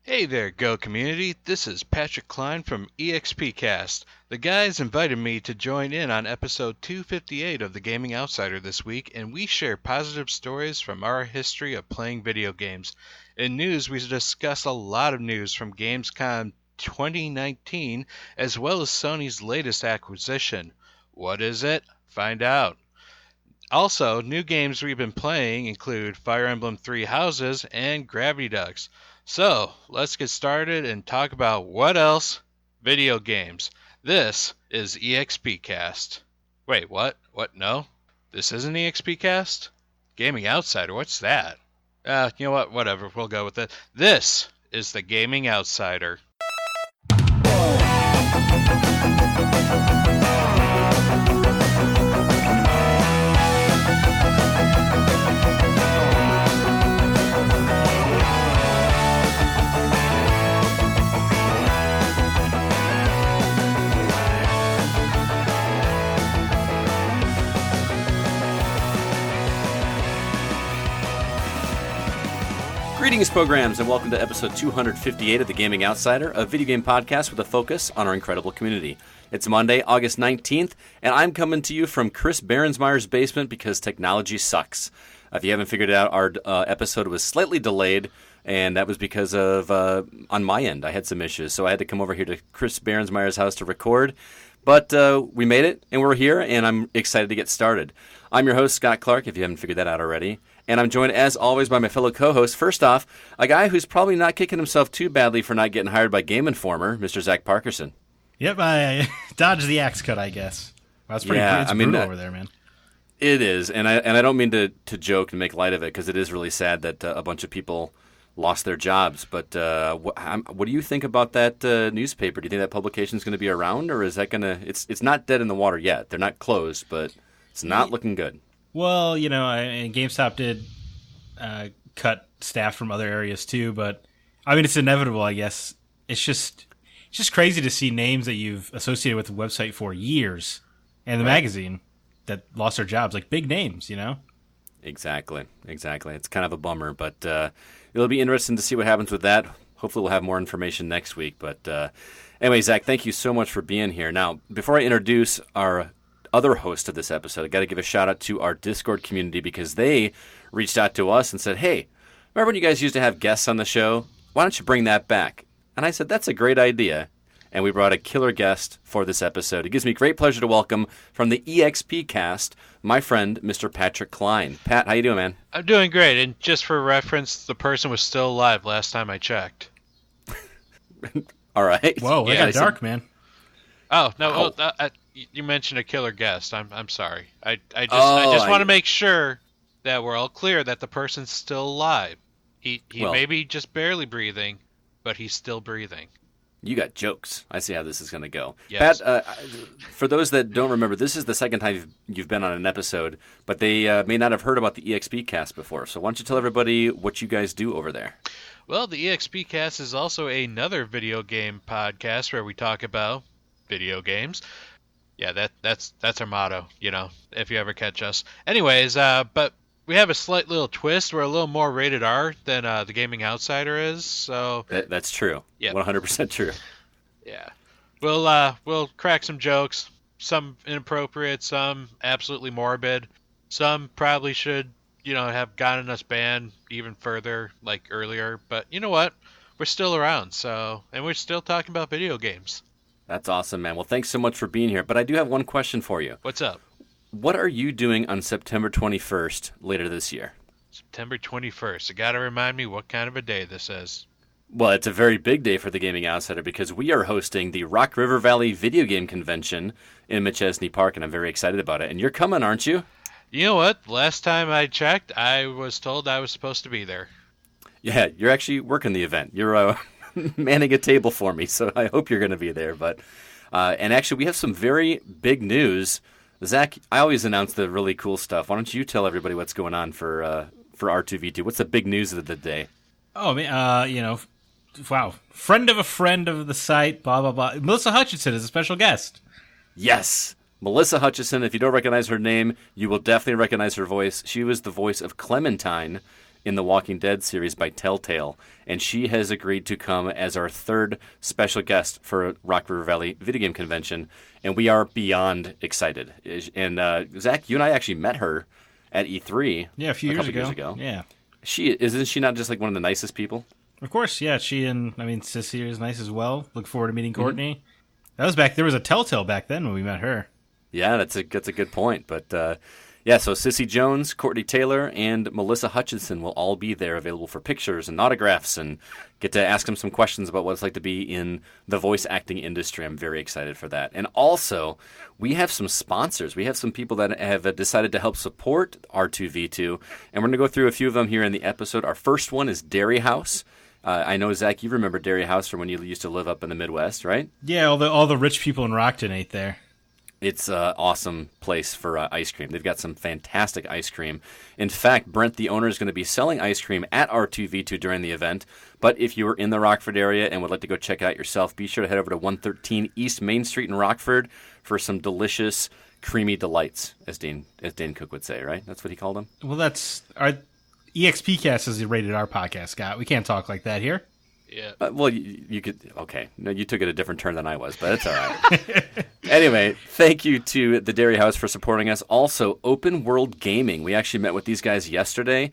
Hey there, Go community. This is Patrick Klein from EXP Cast. The guys invited me to join in on episode 258 of The Gaming Outsider this week, and we share positive stories from our history of playing video games. In news, we discuss a lot of news from Gamescom 2019, as well as Sony's latest acquisition. What is it? Find out. Also, new games we've been playing include Fire Emblem Three Houses and Gravity Ducks. So, let's get started and talk about what else? Video games. This is EXP Cast. Wait, what? What? No? This isn't EXP Cast? Gaming Outsider, what's that? You know what? Whatever, we'll go with it. This is the Gaming Outsider. Greetings, programs, and welcome to episode 258 of The Gaming Outsider, a video game podcast with a focus on our incredible community. It's Monday, August 19th, and I'm coming to you from Chris Berensmeyer's basement because technology sucks. If you haven't figured it out, our episode was slightly delayed, and that was because of, on my end, I had some issues, so I had to come over here to Chris Berensmeyer's house to record. But we made it, and we're here, and I'm excited to get started. I'm your host, Scott Clark, if you haven't figured that out already. And I'm joined, as always, by my fellow co-host. First off, a guy who's probably not kicking himself too badly for not getting hired by Game Informer, Mr. Zack Parkerson. Yep, I dodged the axe cut, I guess. Well, that's pretty brutal over there, man. It is, and I don't mean to joke and make light of it, because it is really sad that a bunch of people lost their jobs. But what do you think about that newspaper? Do you think that publication is going to be around, or is that going to... It's not dead in the water yet. They're not closed, but it's not looking good. Well, you know, and GameStop did cut staff from other areas too, but I mean, it's inevitable, I guess. It's just crazy to see names that you've associated with the website for years and the magazine that lost their jobs, like big names, you know? Exactly. It's kind of a bummer, but it'll be interesting to see what happens with that. Hopefully we'll have more information next week. But anyway, Zach, thank you so much for being here. Now, before I introduce our other host of this episode, I got to give a shout out to our Discord community because they reached out to us and said, hey, remember when you guys used to have guests on the show? Why don't you bring that back? And I said, that's a great idea. And we brought a killer guest for this episode. It gives me great pleasure to welcome from the EXP Cast, my friend, Mr. Patrick Klein. Pat, how you doing, man? I'm doing great, and just for reference, the person was still alive last time I checked. All right. Whoa, it got dark, man. Oh, no, you mentioned a killer guest. I'm sorry. I just want to make sure that we're all clear that the person's still alive. He may be just barely breathing, but he's still breathing. You got jokes. I see how this is going to go. Yes. Pat, for those that don't remember, this is the second time you've been on an episode, but they may not have heard about the EXP Cast before. So why don't you tell everybody what you guys do over there? Well, the EXP Cast is also another video game podcast where we talk about video games. Yeah, that's our motto, you know, if you ever catch us. Anyways, but we have a slight little twist. We're a little more rated R than the Gaming Outsider is. So that's true. Yeah, 100% true. Yeah, we'll crack some jokes, some inappropriate, some absolutely morbid, some probably should, you know, have gotten us banned even further, like earlier. But you know what? We're still around, and we're still talking about video games. That's awesome, man. Well, thanks so much for being here. But I do have one question for you. What's up? What are you doing on September 21st later this year? September 21st. You got to remind me what kind of a day this is. Well, it's a very big day for the Gaming Outsider because we are hosting the Rock River Valley Video Game Convention in Machesney Park, and I'm very excited about it. And you're coming, aren't you? You know what? Last time I checked, I was told I was supposed to be there. Yeah, you're actually working the event. You're manning a table for me, so I hope you're going to be there. But and actually, we have some very big news. Zach, I always announce the really cool stuff. Why don't you tell everybody what's going on for R2V2? What's the big news of the day? Oh, man, you know, wow. Friend of the site, blah, blah, blah. Melissa Hutchinson is a special guest. Yes. Melissa Hutchinson. If you don't recognize her name, you will definitely recognize her voice. She was the voice of Clementine in the Walking Dead series by Telltale, and she has agreed to come as our third special guest for Rock River Valley Video Game Convention, and we are beyond excited. And Zach, you and I actually met her at E3 a few years ago. Yeah. Isn't she not just like one of the nicest people? Of course, yeah. She and, Sissy is nice as well. Look forward to meeting Courtney. Mm-hmm. That was there was a Telltale back then when we met her. Yeah, that's a good point. But so Sissy Jones, Courtney Taylor, and Melissa Hutchinson will all be there, available for pictures and autographs, and get to ask them some questions about what it's like to be in the voice acting industry. I'm very excited for that. And also, we have some sponsors. We have some people that have decided to help support R2V2, and we're going to go through a few of them here in the episode. Our first one is Dairy House. I know, Zach, you remember Dairy House from when you used to live up in the Midwest, right? Yeah, all the rich people in Rockton ate there. It's an awesome place for ice cream. They've got some fantastic ice cream. In fact, Brent, the owner, is going to be selling ice cream at R2V2 during the event. But if you are in the Rockford area and would like to go check it out yourself, be sure to head over to 113 East Main Street in Rockford for some delicious, creamy delights, as Dane Cook would say, right? That's what he called them? Well, that's... Our EXP Cast is rated our podcast, Scott. We can't talk like that here. Yeah. Well, you could. Okay. No, you took it a different turn than I was, but it's all right. Anyway, thank you to the Dairy House for supporting us. Also, Open World Gaming. We actually met with these guys yesterday.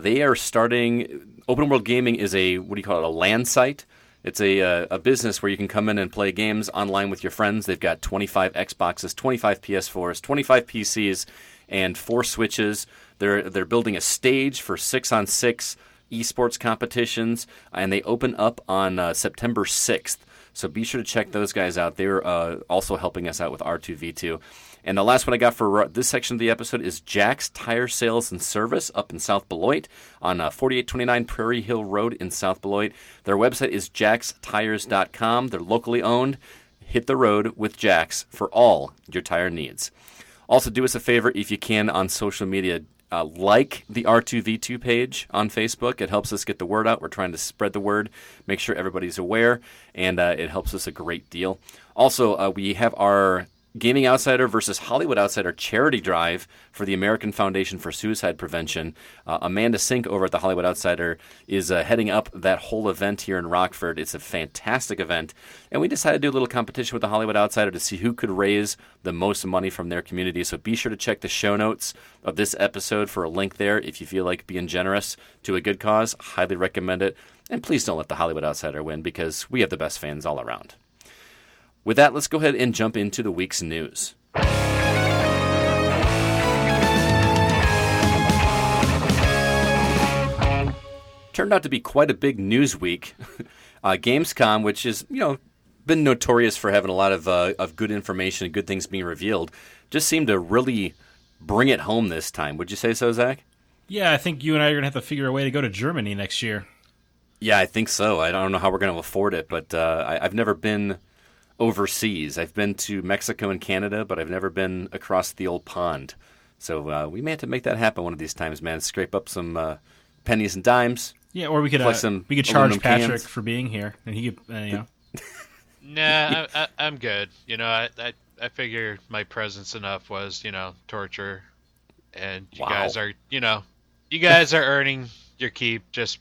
They are starting. Open World Gaming is a LAN site. It's a business where you can come in and play games online with your friends. They've got 25 Xboxes, 25 PS4s, 25 PCs, and 4 Switches. They're building a stage for 6-on-6 esports competitions, and they open up on September 6th. So be sure to check those guys out. They're also helping us out with R2V2. And the last one I got for this section of the episode is Jack's Tire Sales and Service up in South Beloit on 4829 Prairie Hill Road in South Beloit. Their website is jackstires.com. They're locally owned. Hit the road with Jack's for all your tire needs. Also, do us a favor if you can on social media. Like the R2V2 page on Facebook. It helps us get the word out. We're trying to spread the word, make sure everybody's aware, and it helps us a great deal. Also, we have our Gaming Outsider versus Hollywood Outsider charity drive for the American Foundation for Suicide Prevention. Amanda Sink over at the Hollywood Outsider is heading up that whole event here in Rockford. It's a fantastic event, and we decided to do a little competition with the Hollywood Outsider to see who could raise the most money from their community. So be sure to check the show notes of this episode for a link there if you feel like being generous to a good cause. Highly recommend it. And please don't let the Hollywood Outsider win, because we have the best fans all around. With that, let's go ahead and jump into the week's news. Turned out to be quite a big news week. Gamescom, which is, been notorious for having a lot of good information and good things being revealed, just seemed to really bring it home this time. Would you say so, Zach? Yeah, I think you and I are going to have to figure a way to go to Germany next year. Yeah, I think so. I don't know how we're going to afford it, but I've never been overseas. I've been to Mexico and Canada, but I've never been across the old pond. So we may have to make that happen one of these times, man. Scrape up some pennies and dimes. Yeah, or we could charge Patrick for being here, and he could, Nah, I'm good. I figure my presence enough was, torture, and you guys are earning your keep. Just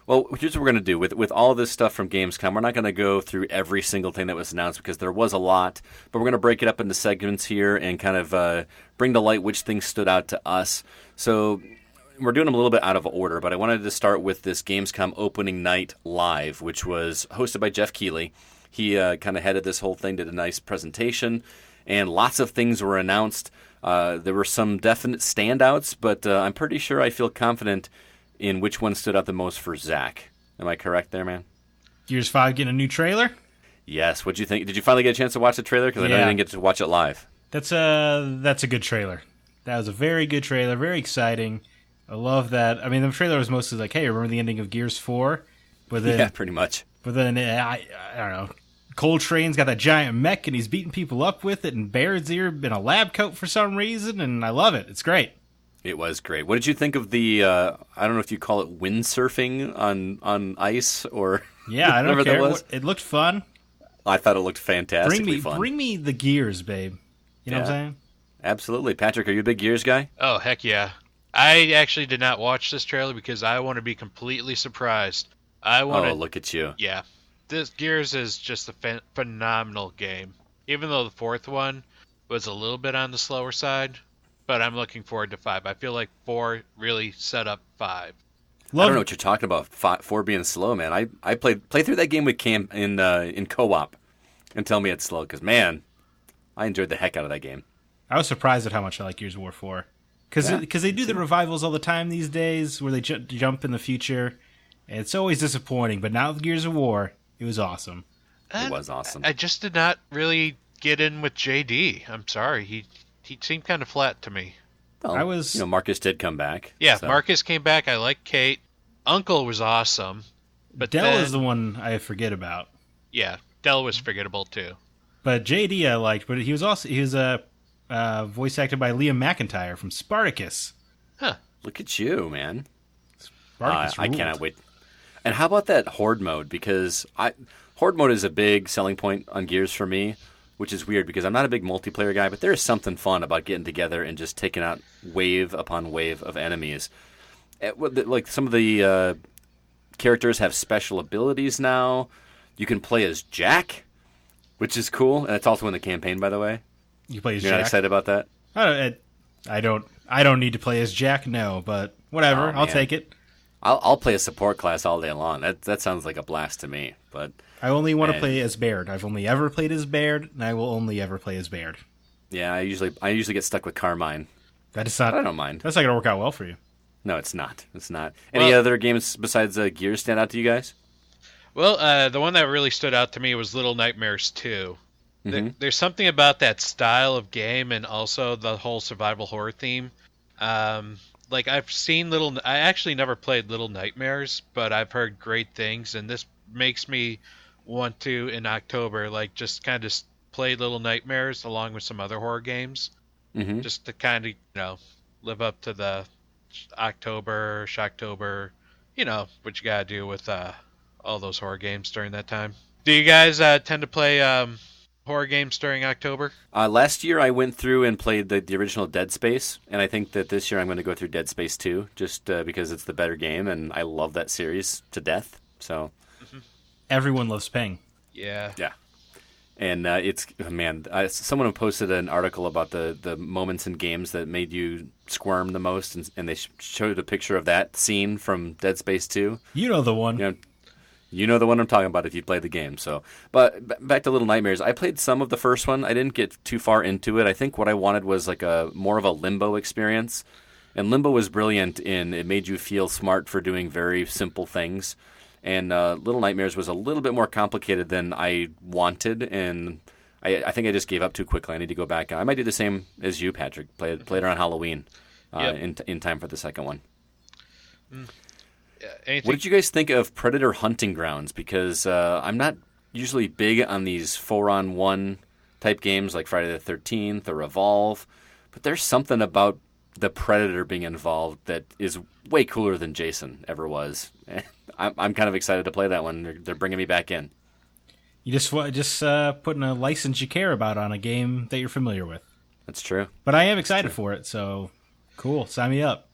Well, here's what we're going to do. With all this stuff from Gamescom, we're not going to go through every single thing that was announced because there was a lot, but we're going to break it up into segments here and kind of bring to light which things stood out to us. So we're doing them a little bit out of order, but I wanted to start with this Gamescom opening night live, which was hosted by Jeff Keighley. He kind of headed this whole thing, did a nice presentation, and lots of things were announced. There were some definite standouts, but I'm pretty sure I feel confident in which one stood out the most for Zach. Am I correct there, man? Gears 5 getting a new trailer? Yes. What'd you think? Did you finally get a chance to watch the trailer? Because I know you didn't get to watch it live. That's a good trailer. That was a very good trailer. Very exciting. I love that. I mean, the trailer was mostly like, hey, remember the ending of Gears 4? But then, yeah, pretty much. But then, I don't know. Coltrane's got that giant mech, and he's beating people up with it, and Baird's here in a lab coat for some reason, and I love it. It's great. It was great. What did you think of the, I don't know if you call it windsurfing on ice or yeah, I don't care. It looked fun. I thought it looked fantastically fun. Bring me the Gears, babe. You know what I'm saying? Absolutely. Patrick, are you a big Gears guy? Oh, heck yeah. I actually did not watch this trailer because I want to be completely surprised. I want to. look at you. Yeah, this Gears is just a phenomenal game. Even though the fourth one was a little bit on the slower side, but I'm looking forward to 5. I feel like 4 really set up 5. I don't know what you're talking about. 4 being slow, man. I played through that game with Cam in co-op, and tell me it's slow because man, I enjoyed the heck out of that game. I was surprised at how much I like Gears of War 4. Because they do the revivals all the time these days where they jump in the future. And it's always disappointing. But now with Gears of War, it was awesome. It was awesome. I just did not really get in with JD. I'm sorry. He seemed kind of flat to me. Well, Marcus did come back. Yeah, so. Marcus came back. I like Kate. Uncle was awesome. But Dell is the one I forget about. Yeah, Dell was forgettable too. But JD I liked, but he was voice acted by Liam McIntyre from Spartacus. Huh. Look at you, man. Spartacus I cannot wait. And how about that Horde mode? Because Horde mode is a big selling point on Gears for me, which is weird because I'm not a big multiplayer guy, but there is something fun about getting together and just taking out wave upon wave of enemies. Like some of the characters have special abilities now. You can play as Jack, which is cool, and it's also in the campaign, by the way. You play as You're Jack? not excited about that? I don't need to play as Jack, no, but whatever, I'll take it. I'll play a support class all day long. That sounds like a blast to me. But I only want to play as Baird. I've only ever played as Baird, and I will only ever play as Baird. Yeah, I usually get stuck with Carmine. That is not. I don't mind. That's not going to work out well for you. No, it's not. It's not. Any other games besides Gears stand out to you guys? Well, the one that really stood out to me was Little Nightmares 2. Mm-hmm. There's something about that style of game and also the whole survival horror theme. Like I've seen I actually never played Little Nightmares, but I've heard great things, and this makes me want to, in October, like just kind of play Little Nightmares along with some other horror games, just to kind of, live up to the Shocktober, what you gotta do with all those horror games during that time. Do you guys tend to play horror games during October? Last year I went through and played the original Dead Space, and I think that this year I'm going to go through Dead Space 2, just because it's the better game, and I love that series to death. So everyone loves Ping. Yeah. And someone posted an article about the moments in games that made you squirm the most, and they showed a picture of that scene from Dead Space 2. You know the one. You know the one I'm talking about if you played the game. So, but back to Little Nightmares. I played some of the first one. I didn't get too far into it. I think what I wanted was like more of a Limbo experience. And Limbo was brilliant in it made you feel smart for doing very simple things. And Little Nightmares was a little bit more complicated than I wanted, and I think I just gave up too quickly. I need to go back. I might do the same as you, Patrick. Play it around Halloween in time for the second one. What did you guys think of Predator Hunting Grounds? Because I'm not usually big on these 4-on-1 type games like Friday the 13th or Evolve, but there's something about the Predator being involved that is way cooler than Jason ever was. I'm kind of excited to play that one. They're bringing me back in. You just putting a license you care about on a game that you're familiar with. That's true. But I am excited for it, so cool. Sign me up.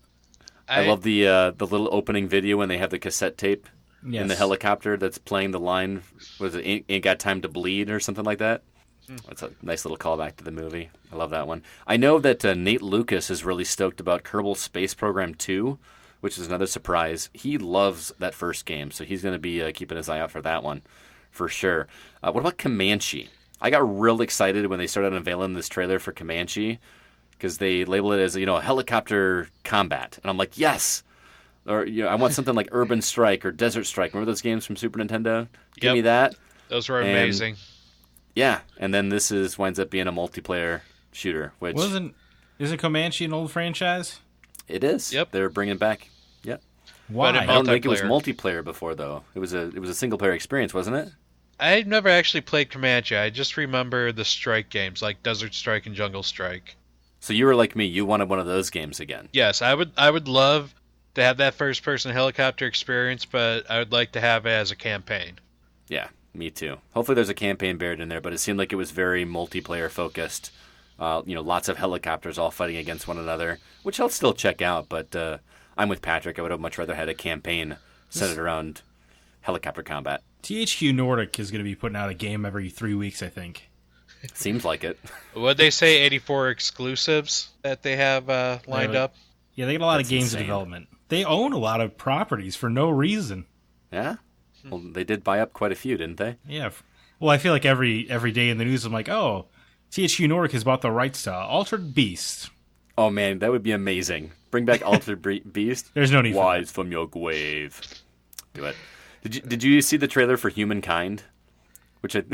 I love the little opening video when they have the cassette tape in the helicopter that's playing the line, was it Ain't Got Time to Bleed or something like that? That's a nice little callback to the movie. I love that one. I know that Nate Lucas is really stoked about Kerbal Space Program 2, which is another surprise. He loves that first game, so he's going to be keeping his eye out for that one for sure. What about Comanche? I got real excited when they started unveiling this trailer for Comanche, because they label it as helicopter combat, and I'm like, yes. Or I want something like Urban Strike or Desert Strike. Remember those games from Super Nintendo? Give me that. Those were amazing. Yeah, and then this winds up being a multiplayer shooter. Which isn't Comanche an old franchise? It is. Yep, they're bringing it back. Yep. Why? I don't think it was multiplayer before though. It was a single player experience, wasn't it? I've never actually played Comanche. I just remember the Strike games like Desert Strike and Jungle Strike. So you were like me. You wanted one of those games again. Yes, I would love to have that first-person helicopter experience, but I would like to have it as a campaign. Yeah, me too. Hopefully there's a campaign buried in there, but it seemed like it was very multiplayer focused Lots of helicopters all fighting against one another, which I'll still check out. But I'm with Patrick. I would have much rather had a campaign centered around helicopter combat. THQ Nordic is going to be putting out a game every 3 weeks, I think. Seems like it. What'd they say, 84 exclusives that they have lined up? Yeah, they got a lot of games insane. in development. They own a lot of properties for no reason. Yeah? Well, they did buy up quite a few, didn't they? Yeah. Well, I feel like every day in the news, I'm like, oh, THQ Nordic has bought the rights to Altered Beast. Oh, man, that would be amazing. Bring back Altered Beast. There's no need for Wise from your grave. Do it. Did you see the trailer for Humankind? Which it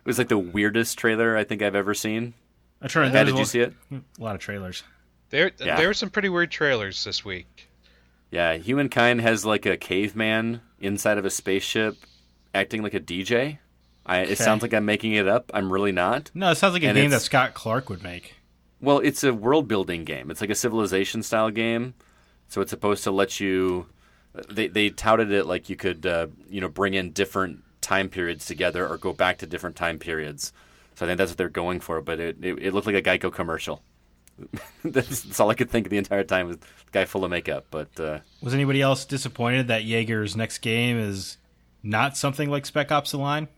was like the weirdest trailer I think I've ever seen. Did you see it? A lot of trailers. There were some pretty weird trailers this week. Yeah, Humankind has like a caveman inside of a spaceship acting like a DJ. It sounds like I'm making it up. I'm really not. No, it sounds like a game that Scott Clark would make. Well, it's a world-building game. It's like a Civilization-style game. So it's supposed to let you... They touted it like you could bring in different time periods together or go back to different time periods. So I think that's what they're going for, but it looked like a Geico commercial. That's all I could think of the entire time, was the guy full of makeup. But was anybody else disappointed that Jaeger's next game is not something like Spec Ops: The Line?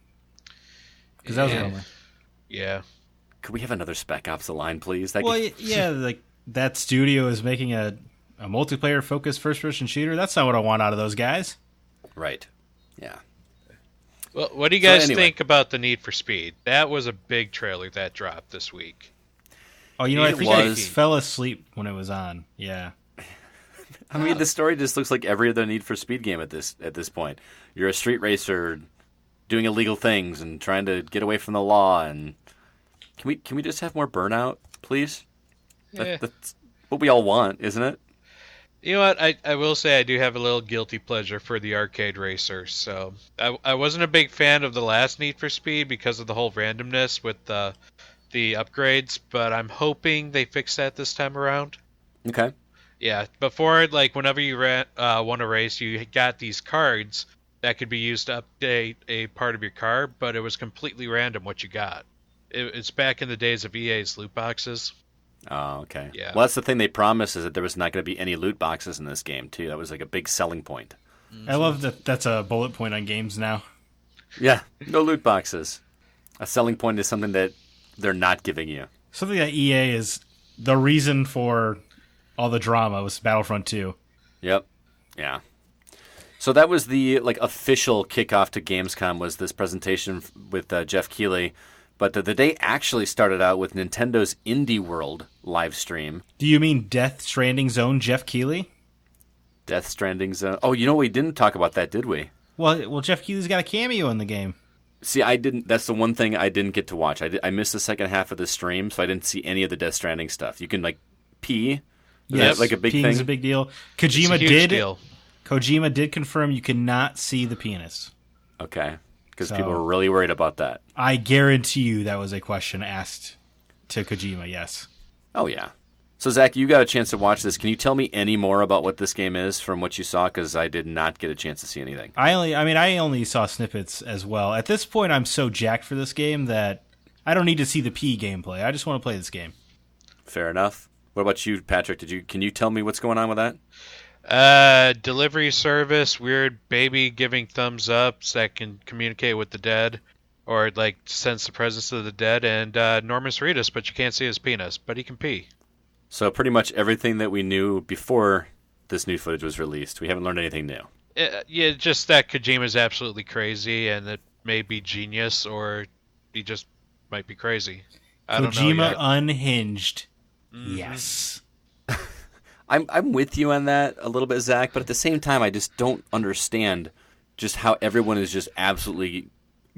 Because that was a rumor. Yeah. Could we have another Spec Ops: The Line, please? Like that studio is making a multiplayer-focused first-person shooter. That's not what I want out of those guys. Right. Yeah. Well, what do you guys think about the Need for Speed? That was a big trailer that dropped this week. Oh, I think I fell asleep when it was on. Yeah. I mean, the story just looks like every other Need for Speed game at this point. You're a street racer doing illegal things and trying to get away from the law. And can we just have more Burnout, please? That's what we all want, isn't it? You know what? I will say I do have a little guilty pleasure for the arcade racer. So I wasn't a big fan of the last Need for Speed because of the whole randomness with the upgrades, but I'm hoping they fix that this time around. Okay. Yeah, before, whenever you won a race, you got these cards that could be used to update a part of your car, but it was completely random what you got. It's back in the days of EA's loot boxes. Oh, okay. Yeah. Well, that's the thing they promised, is that there was not going to be any loot boxes in this game, too. That was like a big selling point. I love that that's a bullet point on games now. Yeah, no loot boxes. A selling point is something that they're not giving you. Something that EA is the reason for all the drama was Battlefront 2. Yep. Yeah. So that was the official kickoff to Gamescom, was this presentation with Jeff Keighley. But the day actually started out with Nintendo's Indie World live stream. Do you mean Death Stranding Zone Jeff Keighley? Death Stranding Zone. Oh, we didn't talk about that, did we? Well, Jeff Keighley's got a cameo in the game. See, I didn't. That's the one thing I didn't get to watch. I missed the second half of the stream, so I didn't see any of the Death Stranding stuff. You can pee. Yes, like a big thing. Peeing's a big deal. Kojima did confirm you cannot see the penis. Okay, because people were really worried about that. I guarantee you that was a question asked to Kojima. Yes. Oh yeah. So Zach, you got a chance to watch this. Can you tell me any more about what this game is from what you saw? Because I did not get a chance to see anything. I only saw snippets as well. At this point, I'm so jacked for this game that I don't need to see the P gameplay. I just want to play this game. Fair enough. What about you, Patrick? Can you tell me what's going on with that? Delivery service, weird baby giving thumbs ups that can communicate with the dead, or sense the presence of the dead, and Norman Reedus, but you can't see his penis, but he can pee. So pretty much everything that we knew before this new footage was released. We haven't learned anything new. Yeah, just that Kojima's absolutely crazy, and it may be genius, or he just might be crazy. I don't know Kojima yet. Unhinged. Mm-hmm. Yes. I'm with you on that a little bit, Zach, but at the same time, I just don't understand just how everyone is just absolutely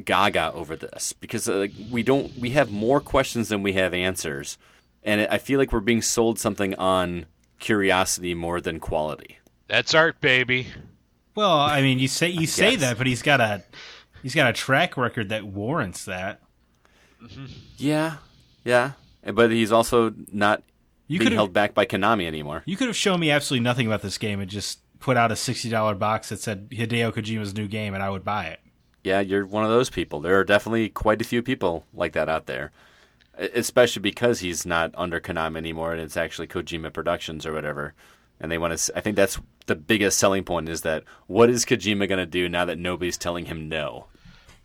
gaga over this, because we have more questions than we have answers. And I feel like we're being sold something on curiosity more than quality. That's art, baby. Well, I mean, you say that, but he's got a track record that warrants that. Mm-hmm. Yeah. But he's also not being held back by Konami anymore. You could have shown me absolutely nothing about this game and just put out a $60 box that said Hideo Kojima's new game, and I would buy it. Yeah, you're one of those people. There are definitely quite a few people like that out there. especially because he's not under Konami anymore, and it's actually Kojima Productions or whatever. And they want to. I think that's the biggest selling point is that what is Kojima going to do now that nobody's telling him no?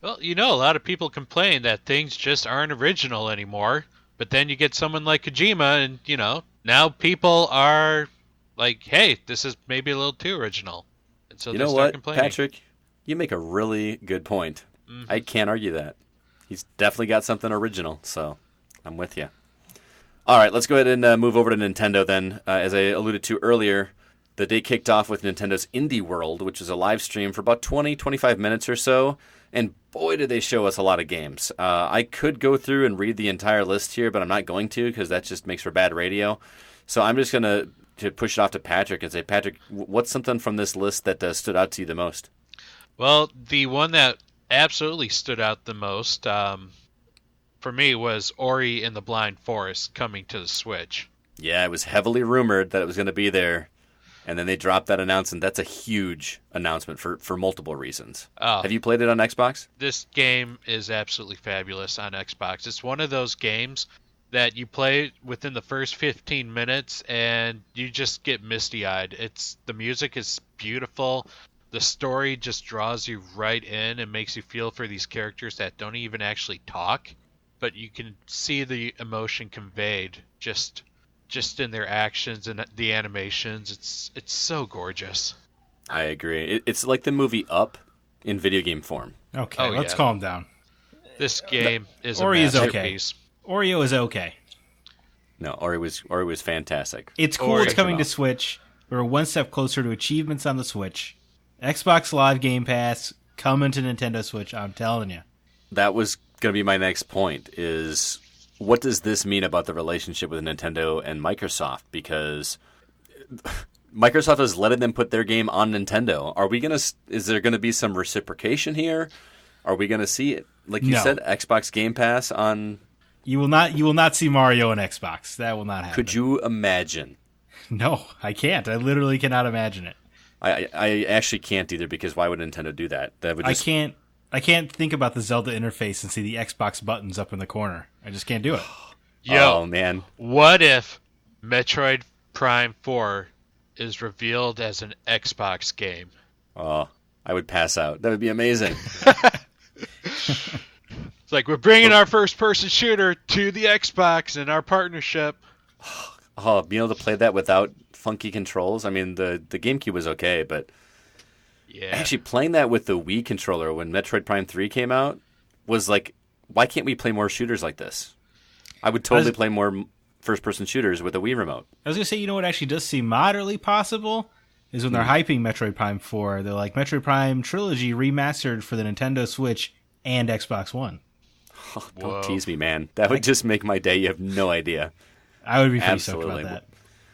Well, a lot of people complain that things just aren't original anymore. But then you get someone like Kojima, and, now people are like, hey, this is maybe a little too original. And so you they know start what, complaining. Patrick? You make a really good point. Mm-hmm. I can't argue that. He's definitely got something original, so I'm with you. All right, let's go ahead and move over to Nintendo then. As I alluded to earlier, the day kicked off with Nintendo's Indie World, which is a live stream for about 20-25 minutes or so. And boy, did they show us a lot of games. I could go through and read the entire list here, but I'm not going to because that just makes for bad radio. So I'm just going to push it off to Patrick and say, Patrick, what's something from this list that stood out to you the most? Well, the one that absolutely stood out the most for me was Ori and the Blind Forest coming to the Switch. Yeah, it was heavily rumored that it was going to be there. And then they dropped that announcement. That's a huge announcement for multiple reasons. Oh, have you played it on Xbox? This game is absolutely fabulous on Xbox. It's one of those games that you play within the first 15 minutes and you just get misty-eyed. The music is beautiful. The story just draws you right in and makes you feel for these characters that don't even actually talk, but you can see the emotion conveyed just in their actions and the animations. It's so gorgeous. I agree. It's like the movie Up in video game form. Okay, let's calm down. This game is Ori a is masterpiece. Okay. Oreo is okay. No, Ori was fantastic. It's cool. It's coming to Switch. We're one step closer to achievements on the Switch. Xbox Live Game Pass coming to Nintendo Switch. I'm telling you. That was going to be my next point. Is what does this mean about the relationship with Nintendo and Microsoft? Because Microsoft has letting them put their game on Nintendo. Is there gonna be some reciprocation here? Are we gonna see it? Like you said, Xbox Game Pass on. You will not see Mario on Xbox. That will not happen. Could you imagine? No, I can't. I literally cannot imagine it. I actually can't either, because why would Nintendo do that? That would just... I can't think about the Zelda interface and see the Xbox buttons up in the corner. I just can't do it. Oh, man. What if Metroid Prime 4 is revealed as an Xbox game? Oh, I would pass out. That would be amazing. It's like, we're bringing our first-person shooter to the Xbox in our partnership. Oh, being able to play that without funky controls. I mean, the GameCube was okay, but... Yeah. Actually, playing that with the Wii controller when Metroid Prime 3 came out was like, why can't we play more shooters like this? I would totally play more first-person shooters with a Wii remote. I was going to say, what actually does seem moderately possible is when they're hyping Metroid Prime 4, they're like, Metroid Prime Trilogy remastered for the Nintendo Switch and Xbox One. Oh, don't tease me, man. That would just make my day. You have no idea. I would be pretty stoked about that.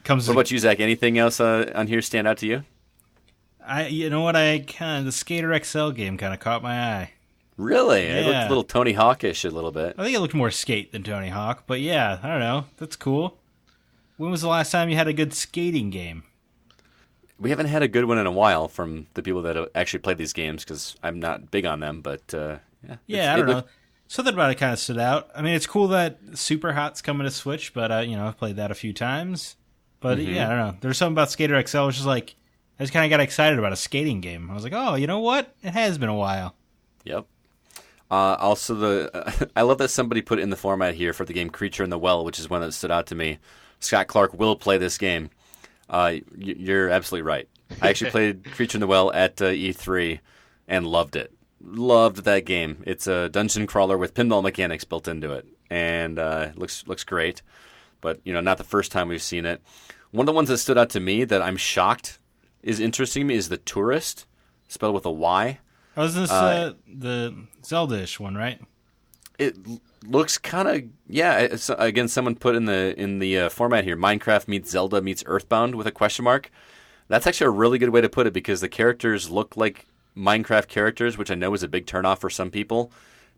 What about you, Zach? Anything else on here stand out to you? The Skater XL game kind of caught my eye. Really? Yeah. It looked a little Tony Hawk-ish a little bit. I think it looked more skate than Tony Hawk, but yeah, I don't know. That's cool. When was the last time you had a good skating game? We haven't had a good one in a while from the people that actually played these games, because I'm not big on them, but yeah. I don't know. Something about it kind of stood out. I mean, it's cool that Super Hot's coming to Switch, but I've played that a few times. But yeah, I don't know. There's something about Skater XL, which is like, I just kind of got excited about a skating game. I was like, oh, you know what? It has been a while. Yep. Also, I love that somebody put in the format here for the game Creature in the Well, which is one that stood out to me. Scott Clark will play this game. You're absolutely right. I actually played Creature in the Well at E3 and loved it. Loved that game. It's a dungeon crawler with pinball mechanics built into it, and looks great. But not the first time we've seen it. One of the ones that stood out to me that I'm shocked is interesting to me is The Tourist, spelled with a Y. Oh, is this the Zelda-ish one, right? It looks kind of It's, again, someone put in the format here: Minecraft meets Zelda meets Earthbound with a question mark. That's actually a really good way to put it, because the characters look like Minecraft characters, which I know is a big turnoff for some people.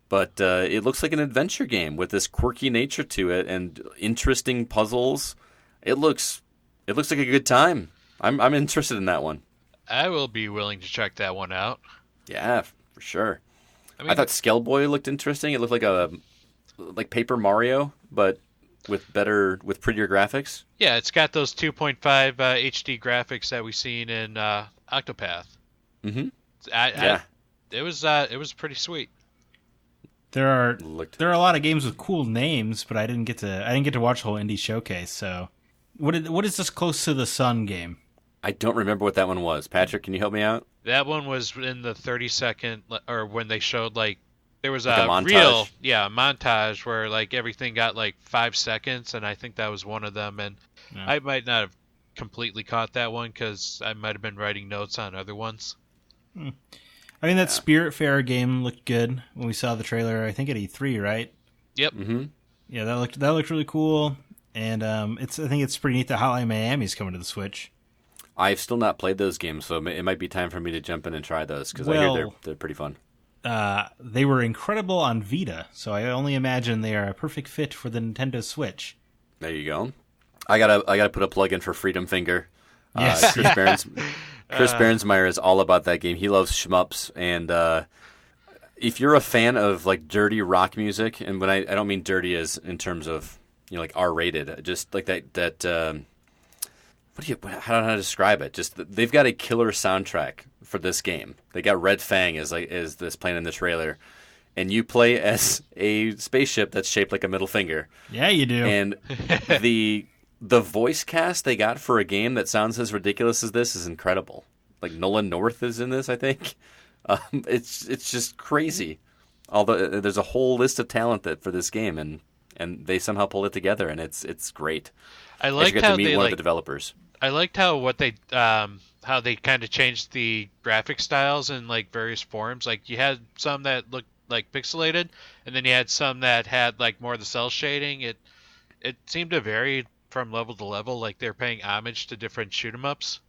But it looks like an adventure game with this quirky nature to it and interesting puzzles. It looks like a good time. I'm interested in that one. I will be willing to check that one out. Yeah, for sure. I thought Skellboy looked interesting. It looked like Paper Mario, but with prettier graphics. Yeah, it's got those 2.5 HD graphics that we've seen in Octopath. Mm-hmm. It was pretty sweet. There are a lot of games with cool names, but I didn't get to watch the whole indie showcase. So, what is this Close to the Sun game? I don't remember what that one was. Patrick, can you help me out? That one was in the 30-second, or when they showed there was like a montage. Montage where everything got 5 seconds, and I think that was one of them. And I might not have completely caught that one because I might have been writing notes on other ones. I mean, that Spiritfarer game looked good when we saw the trailer. I think at E3, right? Yep. Mm-hmm. Yeah, that looked really cool, and I think it's pretty neat that Hotline Miami's coming to the Switch. I've still not played those games, so it might be time for me to jump in and try those because I hear they're pretty fun. They were incredible on Vita, so I only imagine they are a perfect fit for the Nintendo Switch. There you go. I gotta put a plug in for Freedom Finger. Yes. Chris Berensmeyer is all about that game. He loves shmups, and if you're a fan of dirty rock music, and when I don't mean dirty as in terms of R-rated, just like that. I don't know how to describe it. Just they've got a killer soundtrack for this game. They got Red Fang as this playing in the trailer, and you play as a spaceship that's shaped like a middle finger. Yeah, you do. And the voice cast they got for a game that sounds as ridiculous as this is incredible. Nolan North is in this, I think. It's just crazy. Although there's a whole list of talent for this game, and they somehow pull it together, and it's great. I liked how they one of the developers. I liked how how they kind of changed the graphic styles in various forms. You had some that looked pixelated, and then you had some that had more of the cell shading. It seemed to vary from level to level, they're paying homage to different shoot 'em ups,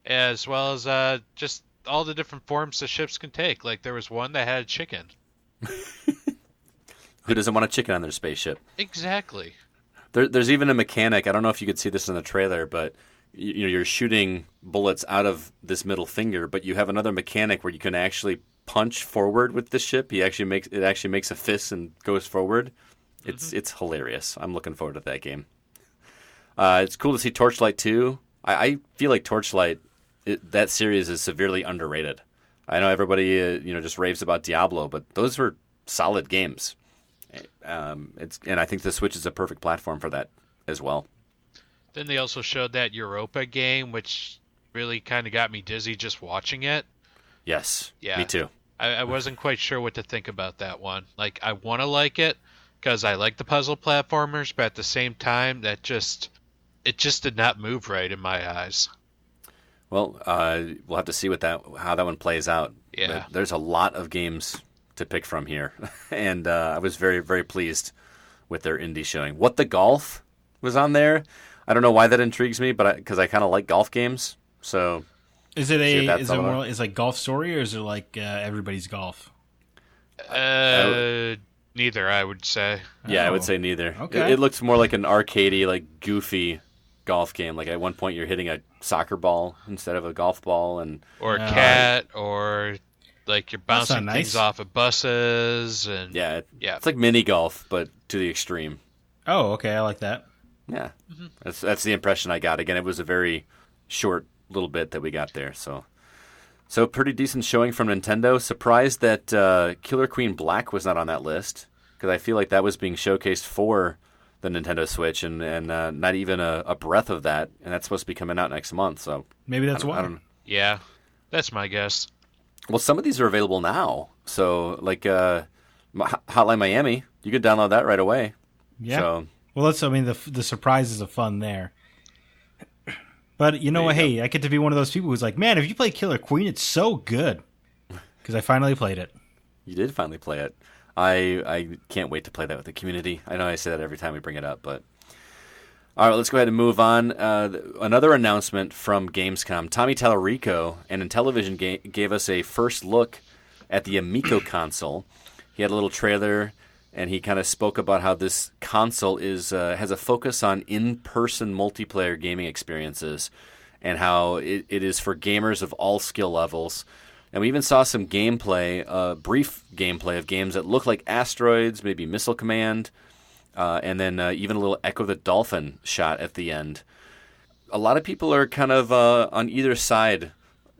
as well as just all the different forms the ships can take. There was one that had a chicken. Who doesn't want a chicken on their spaceship? Exactly. There's even a mechanic. I don't know if you could see this in the trailer, but you're shooting bullets out of this middle finger, but you have another mechanic where you can actually punch forward with the ship. It actually makes a fist and goes forward. It's hilarious. I'm looking forward to that game. It's cool to see Torchlight 2. I feel like Torchlight, that series is severely underrated. I know everybody just raves about Diablo, but those were solid games. And I think the Switch is a perfect platform for that as well. Then they also showed that Europa game, which really kind of got me dizzy just watching it. Yes, yeah, me too. I wasn't quite sure what to think about that one. I want to like it because I like the puzzle platformers, but at the same time, it just did not move right in my eyes. Well, we'll have to see how that one plays out. Yeah, but there's a lot of games to pick from here, and I was very, very pleased with their indie showing. What the Golf was on there. I don't know why that intrigues me, but because I kind of like golf games. So, is it Golf Story, or is it Everybody's Golf? Neither, I would say. Yeah, I would say neither. Okay. It looks more like an arcadey, goofy golf game. At one point, you're hitting a soccer ball instead of a golf ball, or a cat, or you're bouncing things off of buses, and yeah, it's like mini golf, but to the extreme. Oh, okay, I like that. Yeah, that's the impression I got. Again, it was a very short little bit that we got there, so pretty decent showing from Nintendo. Surprised that Killer Queen Black was not on that list, because I feel like that was being showcased for the Nintendo Switch, and not even a breath of that, and that's supposed to be coming out next month. So maybe that's why. Yeah, that's my guess. Well, some of these are available now. So, Hotline Miami, you could download that right away. Yeah. So, well, the surprises of fun there. But you know what? Hey, I get to be one of those people who's like, man, if you play Killer Queen, it's so good. Because I finally played it. You did finally play it. I can't wait to play that with the community. I know I say that every time we bring it up, but... All right, let's go ahead and move on. Another announcement from Gamescom. Tommy Tallarico and Intellivision gave us a first look at the Amico console. He had a little trailer, and he kind of spoke about how this console has a focus on in-person multiplayer gaming experiences, and how it is for gamers of all skill levels. And we even saw some gameplay, brief gameplay of games that look like Asteroids, maybe Missile Command. and then even a little Echo the Dolphin shot at the end. A lot of people are kind of on either side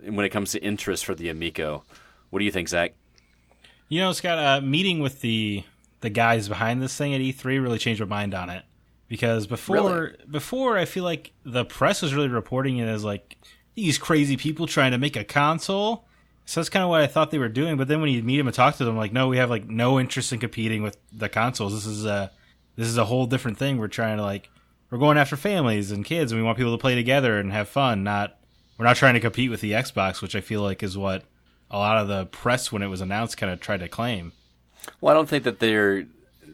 when it comes to interest for the Amico. What do you think, Zach? Scott, a meeting with the guys behind this thing at E3 really changed my mind on it. Because before I feel like the press was really reporting it as like these crazy people trying to make a console. So that's kind of what I thought they were doing. But then when you meet them and talk to them, like, no, we have like no interest in competing with the consoles. This is a whole different thing. We're trying to we're going after families and kids, and we want people to play together and have fun. We're not trying to compete with the Xbox, which I feel like is what a lot of the press when it was announced kind of tried to claim. Well, I don't think that they're,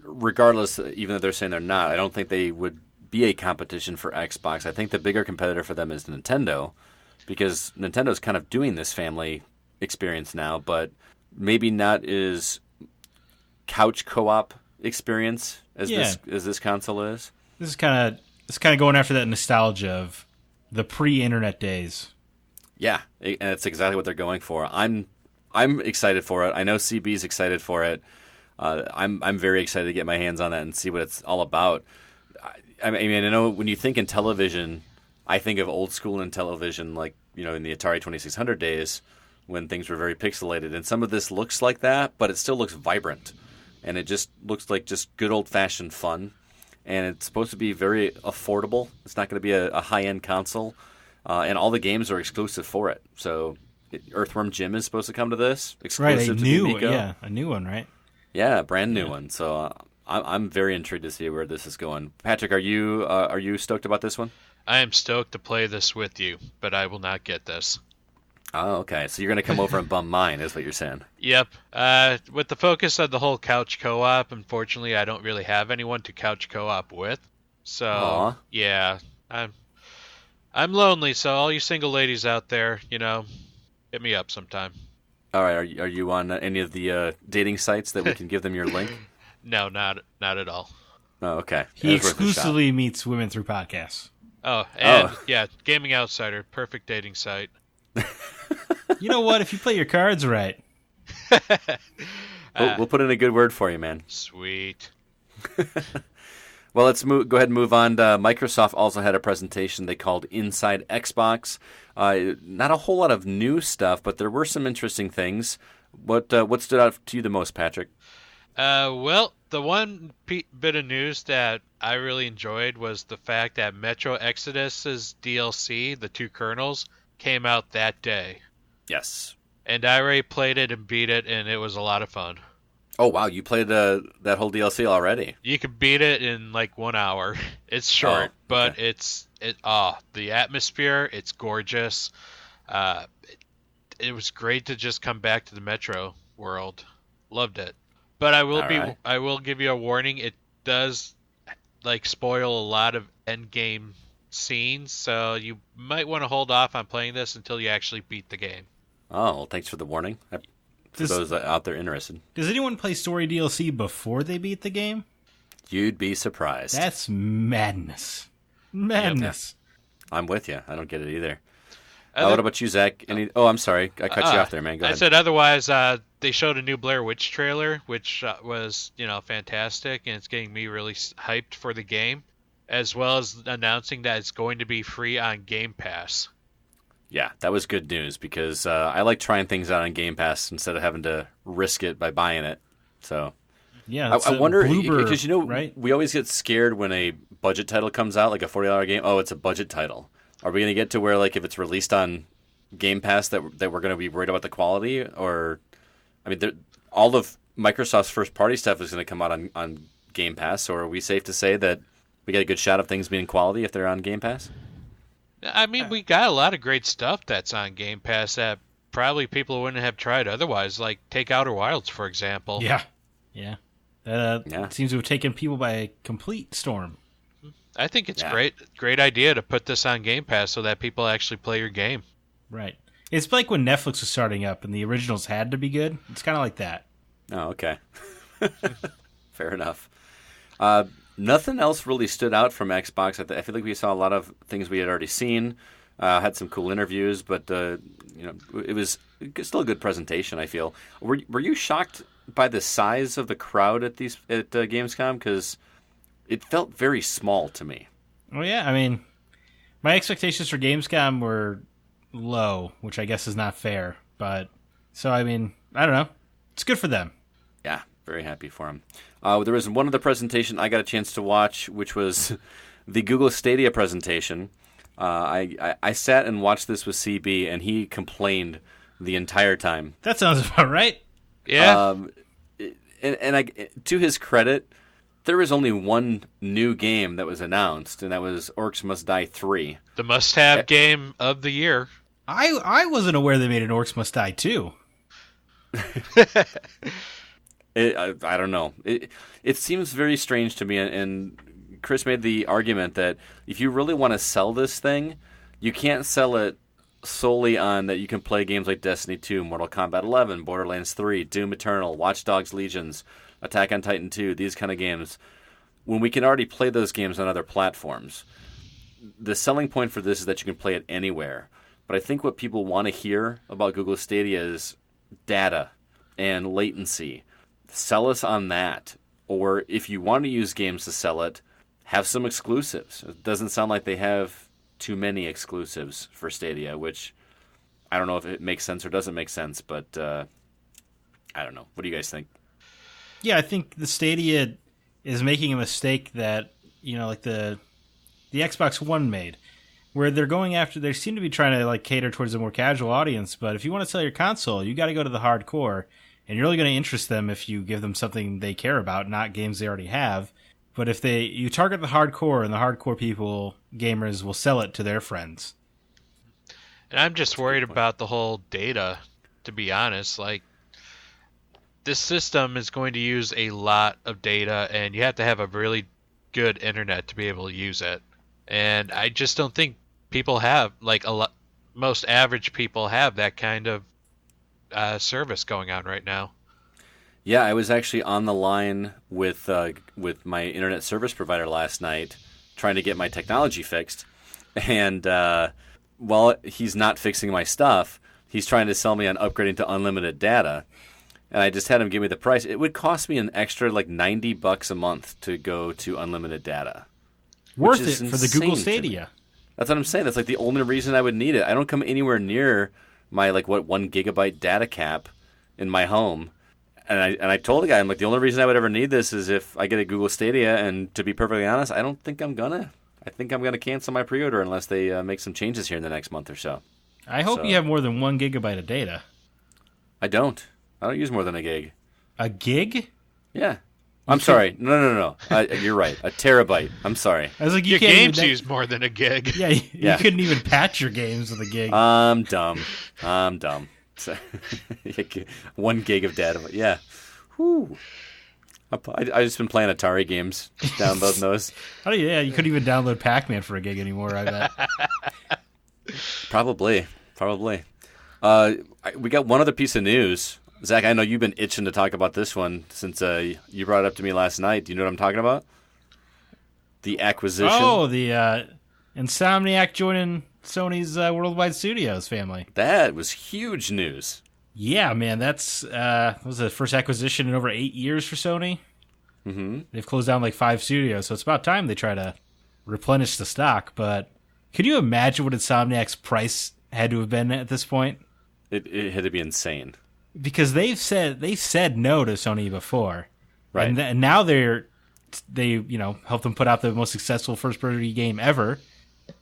regardless, even though they're saying they're not, I don't think they would be a competition for Xbox. I think the bigger competitor for them is Nintendo, because Nintendo's kind of doing this family experience now, but maybe not as couch co-op experience as this console is. This is kind of going after that nostalgia of the pre-internet days. Yeah, and it's exactly what they're going for. I'm excited for it. I know CB's excited for it. I'm very excited to get my hands on that and see what it's all about. I mean, I know when you think in television, I think of old school in television, like, in the Atari 2600 days when things were very pixelated. And some of this looks like that, but it still looks vibrant. And it just looks like just good old-fashioned fun. And it's supposed to be very affordable. It's not going to be a high-end console. And all the games are exclusive for it. So Earthworm Jim is supposed to come to this. Exclusive to the Amico. A new one, right? Yeah, a brand new one. So I'm very intrigued to see where this is going. Patrick, are you stoked about this one? I am stoked to play this with you, but I will not get this. Oh, okay. So you're going to come over and bum mine, is what you're saying. Yep. With the focus of the whole couch co-op, unfortunately, I don't really have anyone to couch co-op with. So, yeah, I'm lonely. So all you single ladies out there, hit me up sometime. All right. Are you on any of the dating sites that we can give them your link? No, not at all. Oh, okay. He exclusively meets women through podcasts. Yeah, Gaming Outsider, perfect dating site. You know what? If you play your cards right, we'll put in a good word for you, man. Sweet. Well, let's go ahead and move on. Microsoft also had a presentation they called Inside Xbox. Not a whole lot of new stuff, but there were some interesting things. What stood out to you the most, Patrick? Well, the one bit of news that I really enjoyed was the fact that Metro Exodus's DLC, the 2 kernels, came out that day. Yes. And I already played it and beat it, and it was a lot of fun. Oh, wow. You played that whole DLC already? You can beat it in like 1 hour. It's short, but the atmosphere, it's gorgeous. It was great to just come back to the Metro world. Loved it. But I will give you a warning. It does spoil a lot of end game scenes, so you might want to hold off on playing this until you actually beat the game. Oh, well, thanks for the warning. For those out there interested. Does anyone play story DLC before they beat the game? You'd be surprised. That's madness. Madness. Yep. I'm with you. I don't get it either. What about you, Zach? I'm sorry. I cut you off there, man. Go ahead. I said otherwise, they showed a new Blair Witch trailer, which was, fantastic, and it's getting me really hyped for the game, as well as announcing that it's going to be free on Game Pass. Yeah, that was good news because I like trying things out on Game Pass instead of having to risk it by buying it. So, yeah, I wonder because right? We always get scared when a budget title comes out, like a $40 game. Oh, it's a budget title. Are we going to get to where if it's released on Game Pass that we're going to be worried about the quality? Or, I mean, all of Microsoft's first party stuff is going to come out on Game Pass. So are we safe to say that we get a good shot of things being quality if they're on Game Pass? I mean, we got a lot of great stuff that's on Game Pass that probably people wouldn't have tried otherwise, like take Outer Wilds, for example. Yeah. That seems to have taken people by a complete storm. I think it's great idea to put this on Game Pass so that people actually play your game. Right. It's like when Netflix was starting up and the originals had to be good. It's kind of like that. Oh, okay. Fair enough. Nothing else really stood out from Xbox. I feel like we saw a lot of things we had already seen. Had some cool interviews, but it was still a good presentation, I feel. Were you shocked by the size of the crowd at Gamescom? Because it felt very small to me. Well, yeah, I mean, my expectations for Gamescom were low, which I guess is not fair. But, so, I mean, I don't know. It's good for them. Yeah, very happy for him. There was one other presentation I got a chance to watch, which was the Google Stadia presentation. I sat and watched this with CB, and he complained the entire time. That sounds about right. Yeah. And to his credit, there was only one new game that was announced, and that was Orcs Must Die 3. The must-have game of the year. I wasn't aware they made an Orcs Must Die 2. I don't know. It seems very strange to me, and Chris made the argument that if you really want to sell this thing, you can't sell it solely on that you can play games like Destiny 2, Mortal Kombat 11, Borderlands 3, Doom Eternal, Watch Dogs Legions, Attack on Titan 2, these kind of games, when we can already play those games on other platforms. The selling point for this is that you can play it anywhere. But I think what people want to hear about Google Stadia is data and latency. Sell us on that. Or if you want to use games to sell it, have some exclusives. It doesn't sound like they have too many exclusives for Stadia, which I don't know if it makes sense or doesn't make sense, but I don't know. What do you guys think? Yeah, I think the Stadia is making a mistake that, like the Xbox One made, where they seem to be trying to cater towards a more casual audience, but if you want to sell your console, you got to go to the hardcore, and you're only going to interest them if you give them something they care about, not games they already have. But if you target the hardcore, and the hardcore people, gamers, will sell it to their friends. And I'm just worried about the whole data, to be honest. This system is going to use a lot of data, and you have to have a really good internet to be able to use it. And I just don't think people have, most average people have that kind of service going on right now. Yeah, I was actually on the line with my internet service provider last night trying to get my technology fixed. And while he's not fixing my stuff, he's trying to sell me on upgrading to unlimited data. And I just had him give me the price. It would cost me an extra $90 a month to go to unlimited data. Worth it for the Google Stadia. That's what I'm saying. That's the only reason I would need it. I don't come anywhere near my 1 gigabyte data cap in my home. And I told the guy, I'm the only reason I would ever need this is if I get a Google Stadia. And to be perfectly honest, I don't think I'm gonna. I think I'm gonna cancel my pre-order unless they make some changes here in the next month or so. I hope you have more than 1 gigabyte of data. I don't use more than a gig. A gig? Yeah. I'm sorry. No. You're right. A terabyte. I'm sorry. I was like, your games use more than a gig. Yeah, you couldn't even patch your games with a gig. I'm dumb. 1 gig of data. Yeah. Whew. I've just been playing Atari games, downloading those. You couldn't even download Pac-Man for a gig anymore, I bet. Probably. We got one other piece of news. Zach, I know you've been itching to talk about this one since you brought it up to me last night. Do you know what I'm talking about? The acquisition. Oh, the Insomniac joining Sony's Worldwide Studios family. That was huge news. Yeah, man, that was the first acquisition in over 8 years for Sony. Mm-hmm. They've closed down 5 studios, so it's about time they try to replenish the stock. But could you imagine what Insomniac's price had to have been at this point? It had to be insane. Because they've said no to Sony before, right? And now they helped them put out the most successful first-party game ever.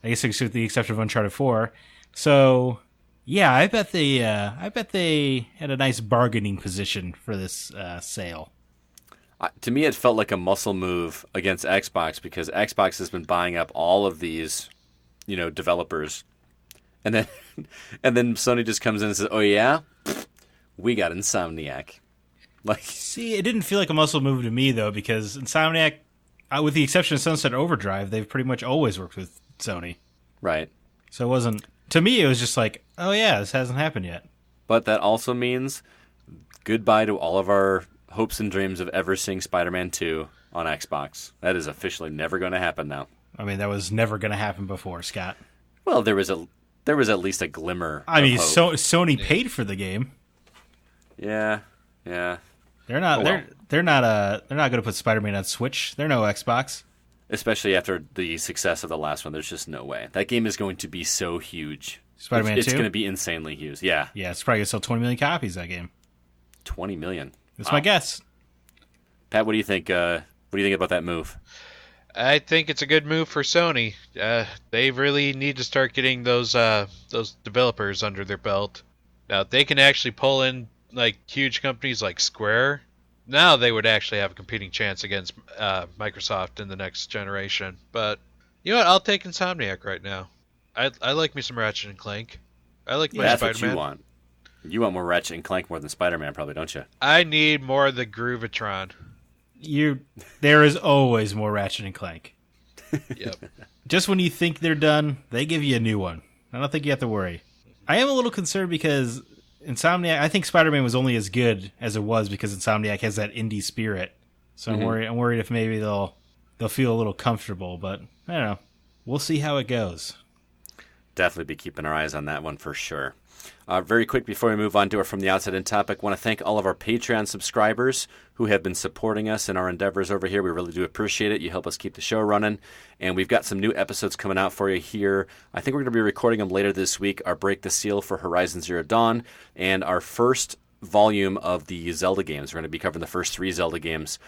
I guess with the exception of Uncharted 4. So yeah, I bet they had a nice bargaining position for this sale. To me, it felt like a muscle move against Xbox because Xbox has been buying up all of these, developers, and then Sony just comes in and says, "Oh yeah, we got Insomniac." See, it didn't feel like a muscle move to me though, because Insomniac, with the exception of Sunset Overdrive, they've pretty much always worked with Sony. Right. So it wasn't. To me, it was just oh yeah, this hasn't happened yet. But that also means goodbye to all of our hopes and dreams of ever seeing Spider-Man 2 on Xbox. That is officially never going to happen now. I mean, that was never going to happen before, Scott. Well, there was at least a glimmer. I mean, of hope. Sony paid for the game. Yeah. They're not. They're not going to put Spider-Man on Switch. They're no Xbox. Especially after the success of the last one, there's just no way. That game is going to be so huge. Spider-Man 2? It's going to be insanely huge. Yeah. Yeah, it's probably going to sell 20 million copies, that game. 20 million. That's my guess. Pat, what do you think? What do you think about that move? I think it's a good move for Sony. They really need to start getting those developers under their belt. Now, if they can actually pull in like huge companies like Square, now they would actually have a competing chance against Microsoft in the next generation. But you know what? I'll take Insomniac right now. I like me some Ratchet and Clank. I like my That's Spider-Man. what you want. You want more Ratchet and Clank more than Spider-Man, probably, don't you? I need more of the Groovatron. There is always more Ratchet and Clank. Yep. Just when you think they're done, they give you a new one. I don't think you have to worry. I am a little concerned because Insomniac, I think Spider-Man was only as good as it was because Insomniac has that indie spirit. So I'm worried if maybe they'll feel a little comfortable, but I don't know. We'll see how it goes. Definitely be keeping our eyes on that one for sure. Very quick before we move on to our From the Outside In topic, I want to thank all of our Patreon subscribers who have been supporting us in our endeavors over here. We really do appreciate it. You help us keep the show running. And we've got some new episodes coming out for you here. I think we're going to be recording them later this week. Our Break the Seal for Horizon Zero Dawn and our first volume of the Zelda games. We're going to be covering the first 3 Zelda games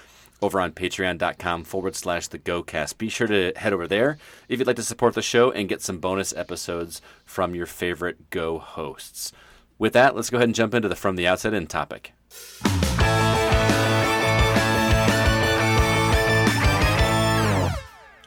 over on patreon.com/the GoCast. Be sure to head over there if you'd like to support the show and get some bonus episodes from your favorite Go hosts. With that, let's go ahead and jump into the From the Outside In topic.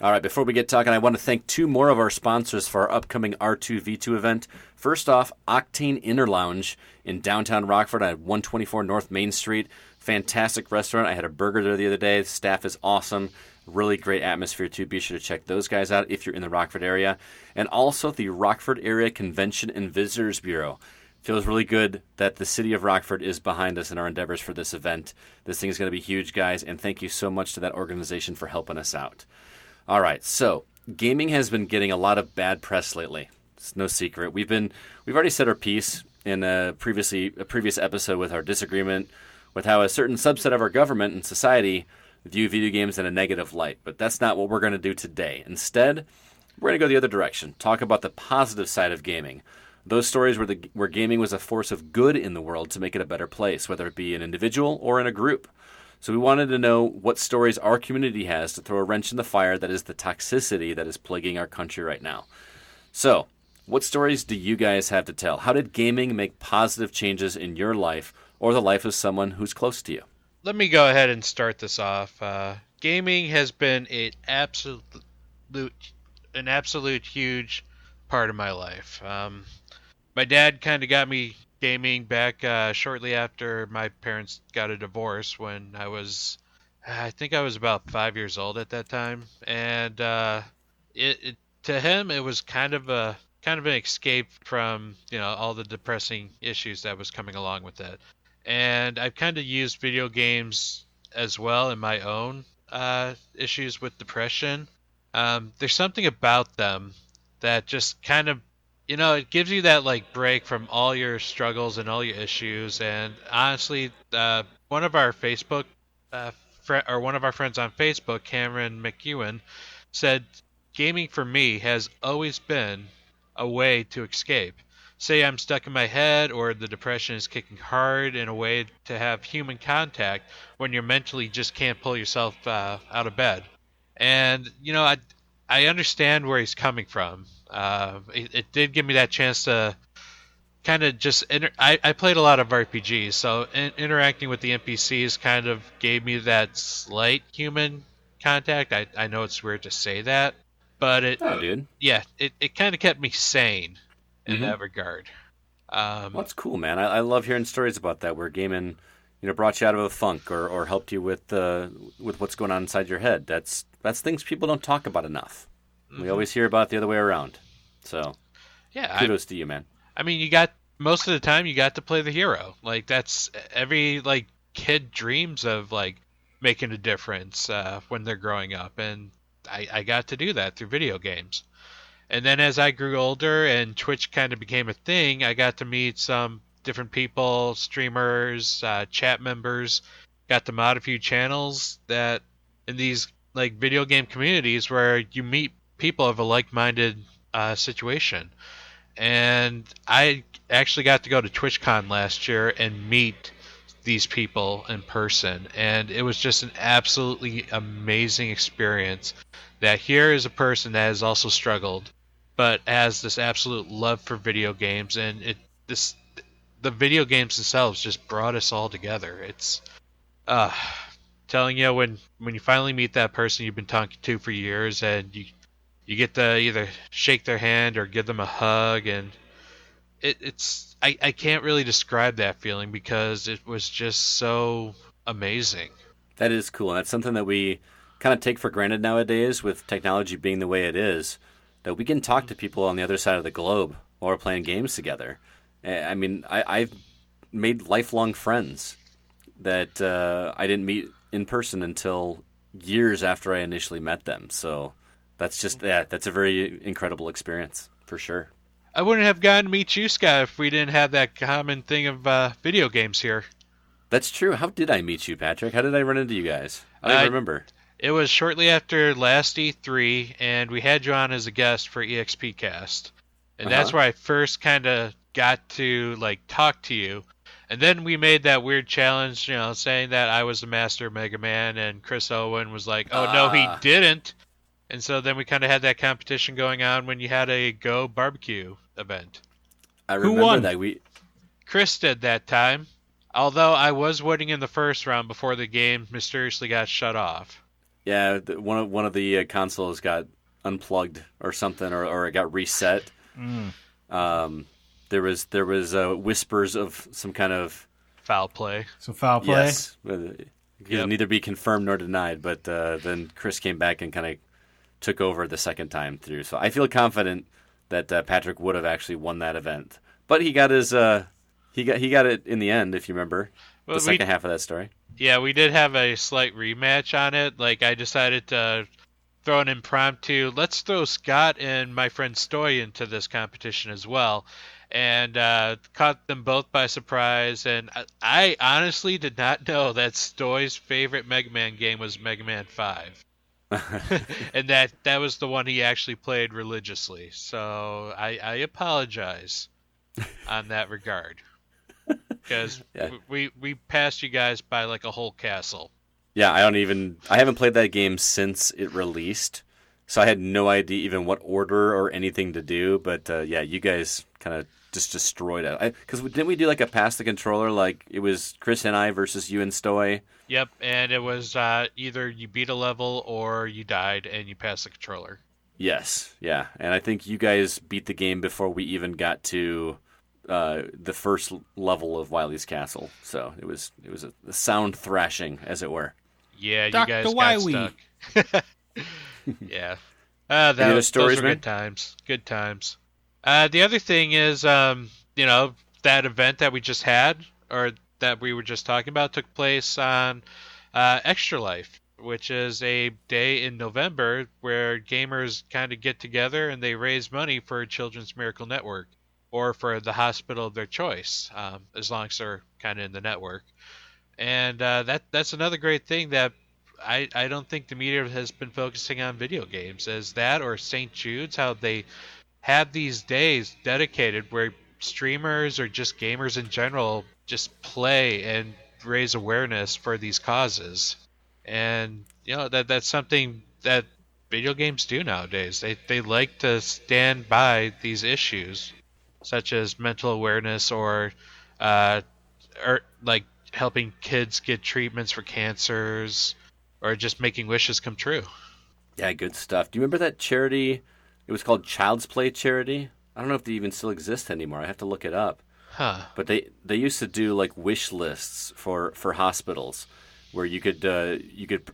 All right, before we get talking, I want to thank 2 more of our sponsors for our upcoming R2V2 event. First off, Octane Inner Lounge in downtown Rockford at 124 North Main Street. Fantastic restaurant. I had a burger there the other day. The staff is awesome. Really great atmosphere, too. Be sure to check those guys out if you're in the Rockford area. And also the Rockford Area Convention and Visitors Bureau. Feels really good that the city of Rockford is behind us in our endeavors for this event. This thing is going to be huge, guys, and thank you so much to that organization for helping us out. All right, so gaming has been getting a lot of bad press lately. It's no secret. We've already said our piece in a previous episode with our disagreement with how a certain subset of our government and society view video games in a negative light. But that's not what we're going to do today. Instead, we're going to go the other direction. Talk about the positive side of gaming. Those stories where gaming was a force of good in the world to make it a better place, whether it be an individual or in a group. So we wanted to know what stories our community has to throw a wrench in the fire that is the toxicity that is plaguing our country right now. So, what stories do you guys have to tell? How did gaming make positive changes in your life or the life of someone who's close to you? Let me go ahead and start this off. Gaming has been an absolute huge part of my life. My dad kind of got me gaming back shortly after my parents got a divorce when I think I was about 5 years old at that time. And to him, it was kind of an escape from, all the depressing issues that was coming along with it. And I've kind of used video games as well in my own issues with depression. There's something about them that just kind of, it gives you that break from all your struggles and all your issues. And honestly, one of our friends on Facebook, Cameron McEwen, said gaming for me has always been a way to escape. Say I'm stuck in my head or the depression is kicking hard, in a way to have human contact when you're mentally just can't pull yourself out of bed. And, I understand where he's coming from. It did give me that chance to kind of just... I played a lot of RPGs, so interacting with the NPCs kind of gave me that slight human contact. I know it's weird to say that, but it kind of kept me sane in that regard. Well, that's cool, man. I love hearing stories about that, where gaming, brought you out of a funk or helped you with what's going on inside your head. That's things people don't talk about enough. We always hear about it the other way around. So, yeah, kudos to you, man. I mean, most of the time you got to play the hero. That's every kid dreams of making a difference when they're growing up, and I got to do that through video games. And then as I grew older and Twitch kind of became a thing, I got to meet some different people, streamers, chat members, got to mod a few channels that in these like video game communities where you meet people of a like-minded situation. And I actually got to go to TwitchCon last year and meet these people in person, and it was just an absolutely amazing experience. That here is a person that has also struggled, but has this absolute love for video games, and the video games themselves just brought us all together. It's telling you, when you finally meet that person you've been talking to for years, and you get to either shake their hand or give them a hug, and I can't really describe that feeling because it was just so amazing. That is cool. And that's something that we kind of take for granted nowadays with technology being the way it is, that we can talk to people on the other side of the globe while we're playing games together. I mean, I've made lifelong friends that I didn't meet in person until years after I initially met them. So that's a very incredible experience for sure. I wouldn't have gotten to meet you, Scott, if we didn't have that common thing of video games here. That's true. How did I meet you, Patrick? How did I run into you guys? I don't even remember. It was shortly after last E3, and we had you on as a guest for EXP Cast. And that's where I first kind of got to talk to you. And then we made that weird challenge, saying that I was the master of Mega Man, and Chris Owen was like, oh, no, he didn't. And so then we kind of had that competition going on when you had a Go barbecue event. I remember Who won? that. Chris did that time, although I was winning in the first round before the game mysteriously got shut off. Yeah, one of the consoles got unplugged or something, or it got reset. There was whispers of some kind of Foul play. So foul play? Yes. It can neither be confirmed nor denied, but then Chris came back and kind of took over the second time through. So I feel confident that Patrick would have actually won that event. But he got his he got it in the end, if you remember. Well, the second half of that story. Yeah, we did have a slight rematch on it. I decided to throw an impromptu, let's throw Scott and my friend Stoy into this competition as well. And caught them both by surprise. And I honestly did not know that Stoy's favorite Mega Man game was Mega Man 5. And that was the one he actually played religiously. So I apologize on that regard. Because we passed you guys by a whole castle. Yeah, I haven't played that game since it released. So I had no idea even what order or anything to do. But you guys kind of just destroyed it. Because didn't we do a pass the controller? It was Chris and I versus you and Stoy. Yep, and it was either you beat a level or you died and you passed the controller. Yes, yeah. And I think you guys beat the game before we even got to the first level of Wily's Castle. So it was a sound thrashing, as it were. Yeah, Dr. you guys Wily. got stuck. Yeah. Any other stories, those were good times. Good times. The other thing is, that event that we just had, or that we were just talking about, took place on Extra Life, which is a day in November where gamers kind of get together and they raise money for Children's Miracle Network or for the hospital of their choice, as long as they're kind of in the network. And that's another great thing that I don't think the media has been focusing on video games, as that or St. Jude's, how they have these days dedicated where streamers or just gamers in general just play and raise awareness for these causes. And that's something that video games do nowadays. They like to stand by these issues, such as mental awareness or helping kids get treatments for cancers, or just making wishes come true. Yeah, good stuff. Do you remember that charity? It was called Child's Play Charity. I don't know if they even still exist anymore. I have to look it up. Huh. But they used to do wish lists for hospitals, where you could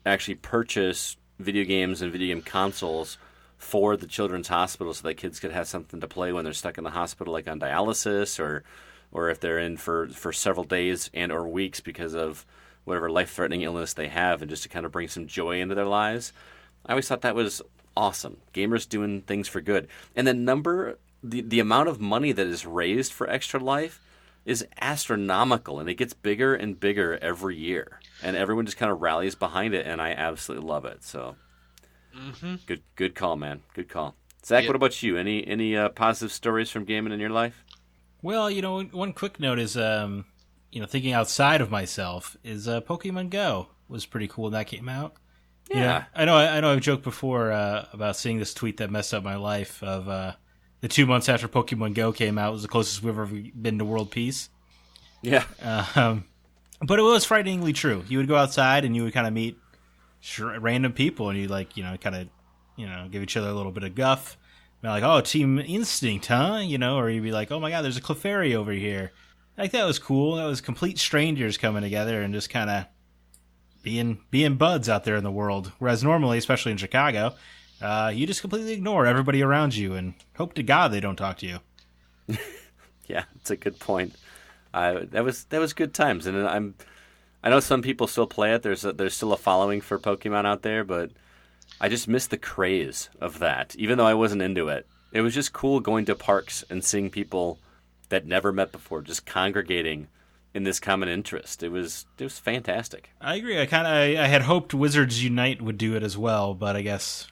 actually purchase video games and video game consoles for the children's hospital, so that kids could have something to play when they're stuck in the hospital, on dialysis, or if they're in for several days and or weeks because of whatever life-threatening illness they have, and just to kind of bring some joy into their lives. I always thought that was awesome. Gamers doing things for good. And the amount of money that is raised for Extra Life is astronomical, and it gets bigger and bigger every year. And everyone just kind of rallies behind it, and I absolutely love it. So Mm-hmm. Good call, man. Good call. Zach, Yep. what about you? Any positive stories from gaming in your life? Well, one quick note is, thinking outside of myself is Pokemon Go was pretty cool when that came out. Yeah. I know I've joked before about seeing this tweet that messed up my life of the 2 months after Pokemon Go came out was the closest we've ever been to world peace. Yeah. But it was frighteningly true. You would go outside and you would kind of meet random people, and you'd give each other a little bit of guff. Be like, oh, Team Instinct, huh? Or you'd be like, oh my God, there's a Clefairy over here. Like, that was cool. That was complete strangers coming together and just kind of being buds out there in the world. Whereas normally, especially in Chicago, you just completely ignore everybody around you and hope to God they don't talk to you. Yeah, that's a good point. That was good times, and I know some people still play it. There's still a following for Pokemon out there, but I just miss the craze of that. Even though I wasn't into it, it was just cool going to parks and seeing people that never met before just congregating in this common interest. It was fantastic. I agree. I had hoped Wizards Unite would do it as well, but I guess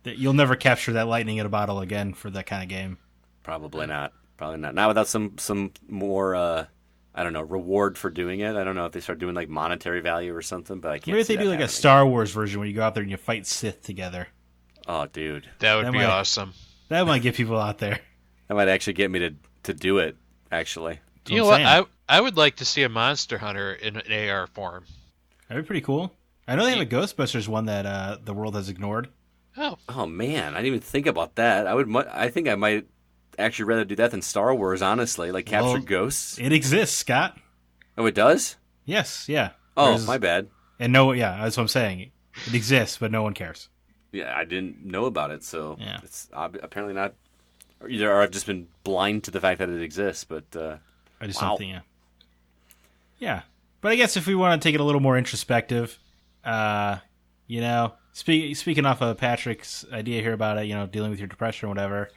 that you'll never capture that lightning in a bottle again for that kind of game. Probably not. Not without some more I don't know, reward for doing it. I don't know if they start doing like monetary value or something, but I can't. Maybe if see they that do like happening. a Star Wars version where you go out there and you fight Sith together. Oh, dude, That would That be might- awesome. That might get people out there. that might actually get me to do it. Actually, That's You know what I'm what? I would like to see a Monster Hunter in an AR form. That'd be pretty cool. I know they have a Ghostbusters one that the world has ignored. Oh, man, I didn't even think about that. I think I might actually rather do that than Star Wars. Honestly, like capture Well, ghosts. It exists, Scott. Oh, it does. Yes, yeah. Oh, There's- my bad. And that's what I'm saying. It exists, but no one cares. Yeah, I didn't know about it, so Yeah. it's apparently not. Either I've just been blind to the fact that it exists, but I just Wow. don't think, yeah. But I guess if we want to take it a little more introspective, speaking off of Patrick's idea here about it, dealing with your depression or whatever,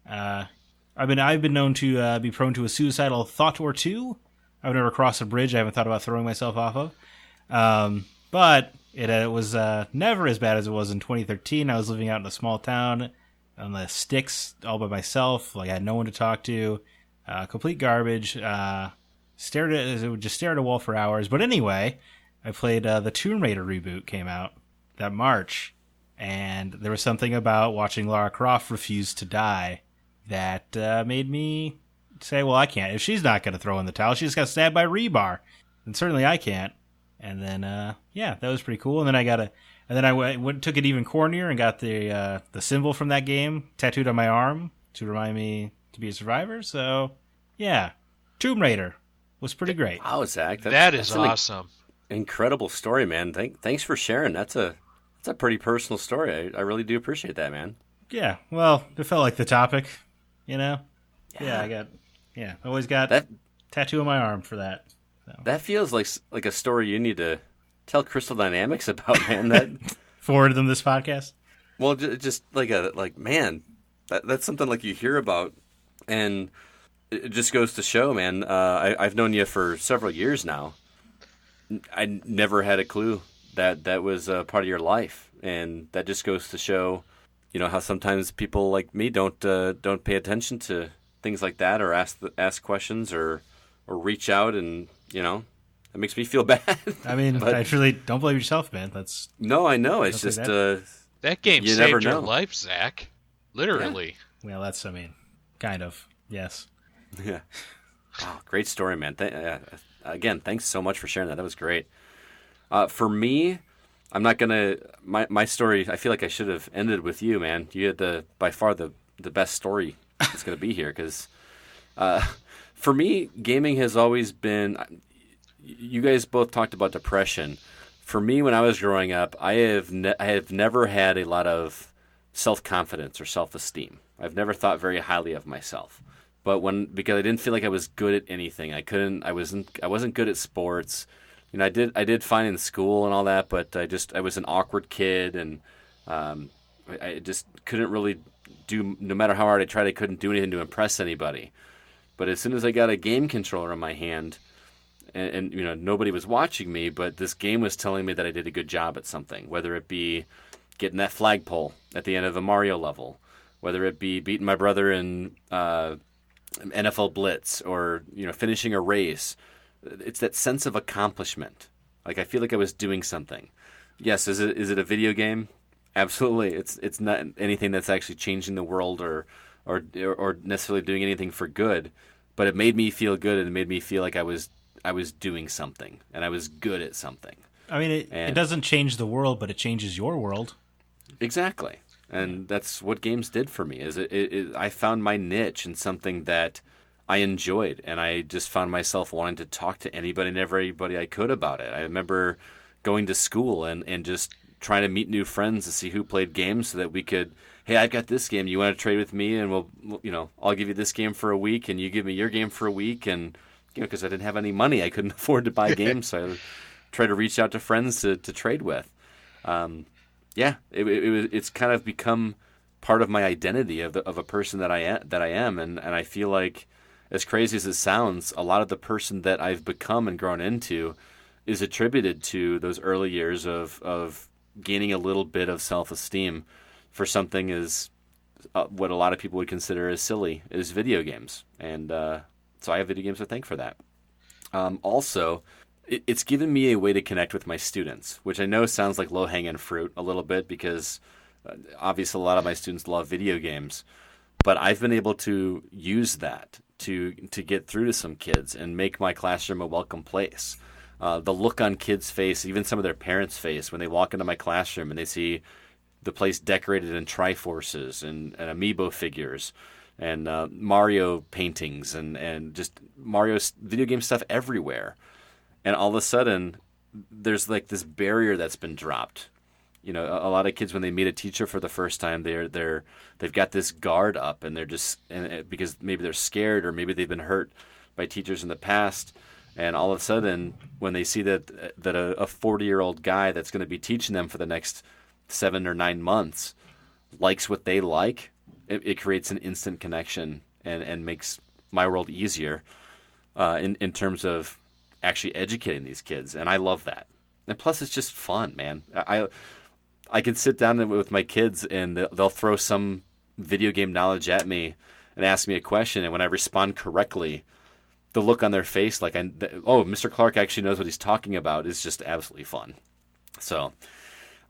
I've been known to be prone to a suicidal thought or two. I've never crossed a bridge I haven't thought about throwing myself off of. But it was never as bad as it was in 2013. I was living out in a small town on the sticks all by myself. Like, I had no one to talk to. Complete garbage. Stare at a wall for hours. But anyway, I played the Tomb Raider reboot came out that March, and there was something about watching Lara Croft refuse to die that made me say, well, I can't. If she's not going to throw in the towel, she just got stabbed by rebar, and certainly I can't. And then, that was pretty cool. And then I took it even cornier and got the symbol from that game tattooed on my arm to remind me to be a survivor. So, yeah, Tomb Raider was pretty great. wow, Zach, that is that's an awesome. incredible story, man. Thanks for sharing. That's a pretty personal story. I really do appreciate that, man. Yeah, well, it felt like the topic, Yeah, I always got That tattoo on my arm for that. that feels like a story you need to tell Crystal Dynamics about, man. That Forward them this podcast. well, just man, that's something like you hear about, and it just goes to show, man. I've known you for several years now. I never had a clue that was a part of your life, and that just goes to show, how sometimes people like me don't pay attention to things like that, or ask questions, or reach out, and it makes me feel bad. I mean, But- I really don't blame yourself, man. No, I know. It's Don't say just That game You never saved your know. life, Zach. Literally. Well, kind of, yes. yeah. Wow, great story, man. Again, thanks so much for sharing that. That was great. For me, I'm not gonna. My story. I feel like I should have ended with you, man. You had by far the best story that's gonna be here, because for me, gaming has always been. You guys both talked about depression. For me, when I was growing up, I have never had a lot of self-confidence or self-esteem. I've never thought very highly of myself. But because I didn't feel like I was good at anything. I wasn't good at sports. I did fine in school and all that, but I was an awkward kid, and I just couldn't really do, no matter how hard I tried, I couldn't do anything to impress anybody. But as soon as I got a game controller in my hand, and nobody was watching me, but this game was telling me that I did a good job at something, whether it be getting that flagpole at the end of a Mario level, whether it be beating my brother in NFL Blitz or finishing a race. It's that sense of accomplishment. Like I feel like I was doing something. Yes, is it a video game? Absolutely. It's not anything that's actually changing the world or necessarily doing anything for good, but it made me feel good and it made me feel like I was doing something and I was good at something. I mean, it doesn't change the world, but it changes your world. Exactly. And that's what games did for me. I found my niche in something that I enjoyed, and I just found myself wanting to talk to anybody and everybody I could about it. I remember going to school and just trying to meet new friends to see who played games so that we could, hey, I've got this game. You want to trade with me? And I'll give you this game for a week, and you give me your game for a week. And because I didn't have any money, I couldn't afford to buy games, so I try to reach out to friends to trade with. It's kind of become part of my identity of a person that I am, and I feel like, as crazy as it sounds, a lot of the person that I've become and grown into is attributed to those early years of gaining a little bit of self-esteem for something as what a lot of people would consider as silly as video games, and so I have video games to thank for that. Also, it's given me a way to connect with my students, which I know sounds like low-hanging fruit a little bit because obviously a lot of my students love video games, but I've been able to use that to get through to some kids and make my classroom a welcome place. The look on kids' face, even some of their parents' face, when they walk into my classroom and they see the place decorated in Triforces and Amiibo figures and Mario paintings and just Mario video game stuff everywhere. And all of a sudden, there's like this barrier that's been dropped. A lot of kids, when they meet a teacher for the first time, they've got this guard up, and they're just because maybe they're scared or maybe they've been hurt by teachers in the past. And all of a sudden, when they see that a 40-year-old guy that's going to be teaching them for the next 7 or 9 months likes what they like, it creates an instant connection and makes my world easier in terms of actually educating these kids, and I love that. And plus, it's just fun, man. I can sit down with my kids, and they'll throw some video game knowledge at me and ask me a question, and when I respond correctly, the look on their face, like, Mr. Clark actually knows what he's talking about, is just absolutely fun. So,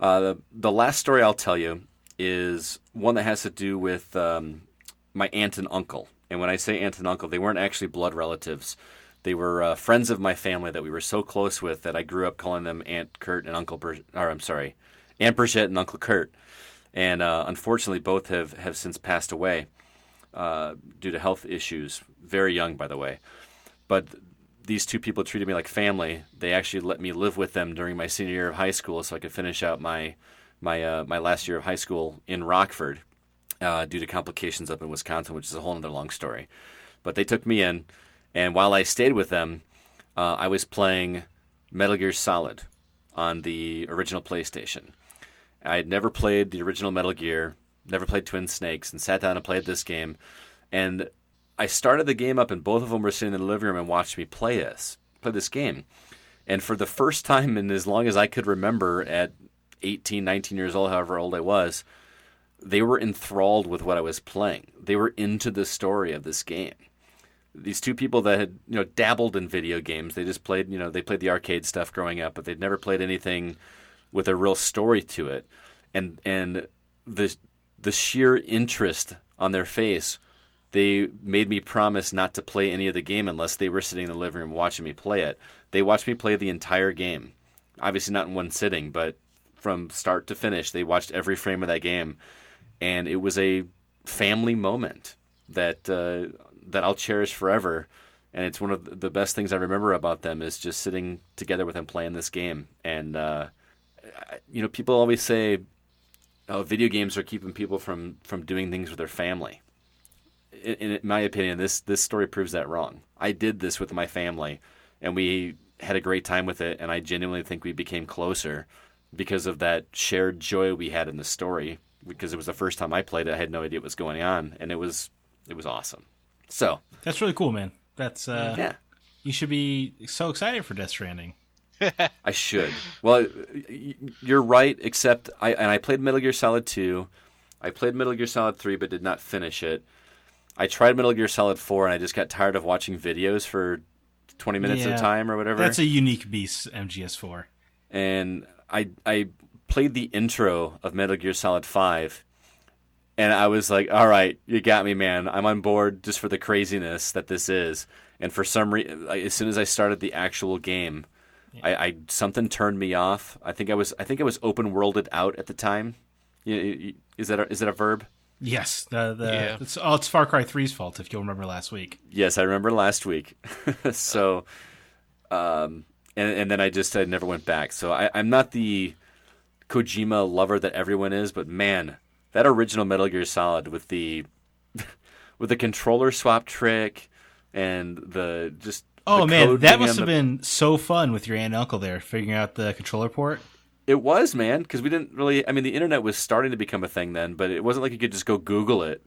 the last story I'll tell you is one that has to do with my aunt and uncle. And when I say aunt and uncle, they weren't actually blood relatives. They were friends of my family that we were so close with that I grew up calling them Aunt Kurt and Aunt Brigitte and Uncle Kurt. And unfortunately, both have since passed away due to health issues. Very young, by the way. But these two people treated me like family. They actually let me live with them during my senior year of high school so I could finish out my last year of high school in Rockford due to complications up in Wisconsin, which is a whole other long story. But they took me in. And while I stayed with them, I was playing Metal Gear Solid on the original PlayStation. I had never played the original Metal Gear, never played Twin Snakes, and sat down and played this game. And I started the game up, and both of them were sitting in the living room and watched me play this game. And for the first time in as long as I could remember, at 18, 19 years old, however old I was, they were enthralled with what I was playing. They were into the story of this game. These two people that had, dabbled in video games, they just played, they played the arcade stuff growing up, but they'd never played anything with a real story to it. And the sheer interest on their face, they made me promise not to play any of the game unless they were sitting in the living room watching me play it. They watched me play the entire game. Obviously not in one sitting, but from start to finish, they watched every frame of that game. And it was a family moment that I'll cherish forever, and it's one of the best things I remember about them is just sitting together with them playing this game. And people always say, "Oh, video games are keeping people from doing things with their family." In my opinion, this story proves that wrong. I did this with my family, and we had a great time with it, and I genuinely think we became closer because of that shared joy we had in the story. Because it was the first time I played it, I had no idea what was going on, and it was awesome. So that's really cool, man. That's You should be so excited for Death Stranding. I should. Well, you're right, except I played Metal Gear Solid 2. I played Metal Gear Solid 3 but did not finish it. I tried Metal Gear Solid 4 and I just got tired of watching videos for 20 minutes at a time or whatever. That's a unique beast, MGS4. And I played the intro of Metal Gear Solid 5 and I was like, all right, you got me, man. I'm on board just for the craziness that this is. And for some reason, as soon as I started the actual game, I something turned me off. I think I was open worlded out at the time. Is that a verb? Yes, it's Far Cry 3's fault if you'll remember last week. Yes, I remember last week. So, and then I never went back. So I'm not the Kojima lover that everyone is, but man, that original Metal Gear Solid with the controller swap trick and the just. Oh man, that must have been so fun with your aunt and uncle there, figuring out the controller port. It was, man, because we didn't really... I mean, the internet was starting to become a thing then, but it wasn't like you could just go Google it.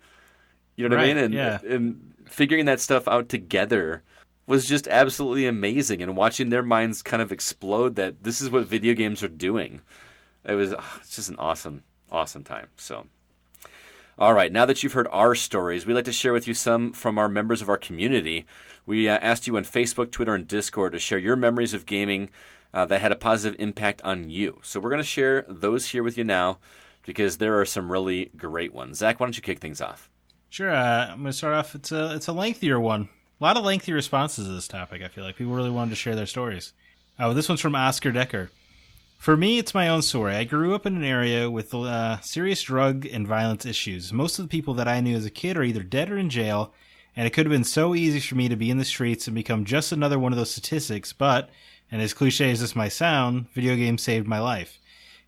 You know what I mean? And figuring that stuff out together was just absolutely amazing. And watching their minds kind of explode that this is what video games are doing. It's just an awesome, awesome time. So, all right, now that you've heard our stories, we'd like to share with you some from our members of our community. We asked you on Facebook, Twitter, and Discord to share your memories of gaming that had a positive impact on you. So we're going to share those here with you now because there are some really great ones. Zach, why don't you kick things off? Sure. I'm going to start off. It's a lengthier one. A lot of lengthy responses to this topic, I feel like. People really wanted to share their stories. This one's from Oscar Decker. For me, it's my own story. I grew up in an area with serious drug and violence issues. Most of the people that I knew as a kid are either dead or in jail, and it could have been so easy for me to be in the streets and become just another one of those statistics, but... and as cliche as this might sound, video games saved my life.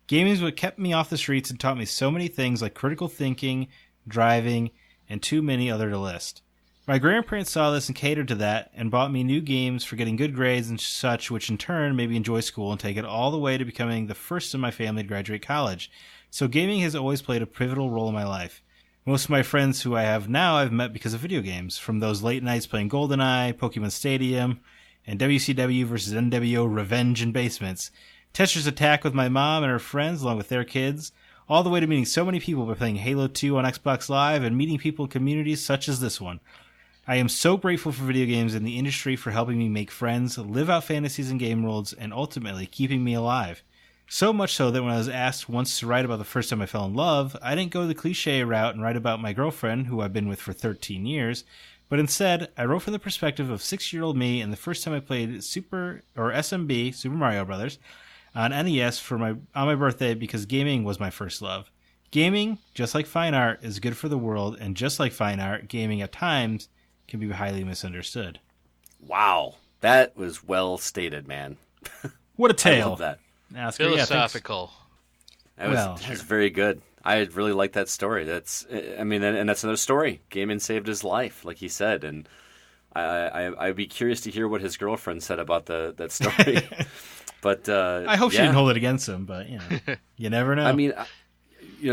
Gaming is what kept me off the streets and taught me so many things like critical thinking, driving, and too many other to list. My grandparents saw this and catered to that and bought me new games for getting good grades and such, which in turn made me enjoy school and take it all the way to becoming the first in my family to graduate college. So gaming has always played a pivotal role in my life. Most of my friends who I have now I've met because of video games, from those late nights playing GoldenEye, Pokemon Stadium, and WCW vs. NWO Revenge in basements, Tetris Attack with my mom and her friends along with their kids, all the way to meeting so many people by playing Halo 2 on Xbox Live and meeting people in communities such as this one. I am so grateful for video games and the industry for helping me make friends, live out fantasies and game worlds, and ultimately keeping me alive. So much so that when I was asked once to write about the first time I fell in love, I didn't go the cliche route and write about my girlfriend, who I've been with for 13 years, but instead, I wrote from the perspective of 6-year-old me and the first time I played SMB, Super Mario Brothers, on NES on my birthday because gaming was my first love. Gaming, just like fine art, is good for the world, and just like fine art, gaming at times can be highly misunderstood. Wow, that was well stated, man. What a tale! I love that. Philosophical. That was very good. I really like that story. And that's another story. Gaming saved his life, like he said, and I'd be curious to hear what his girlfriend said about that story. But I hope she didn't hold it against him. But you never know. I mean,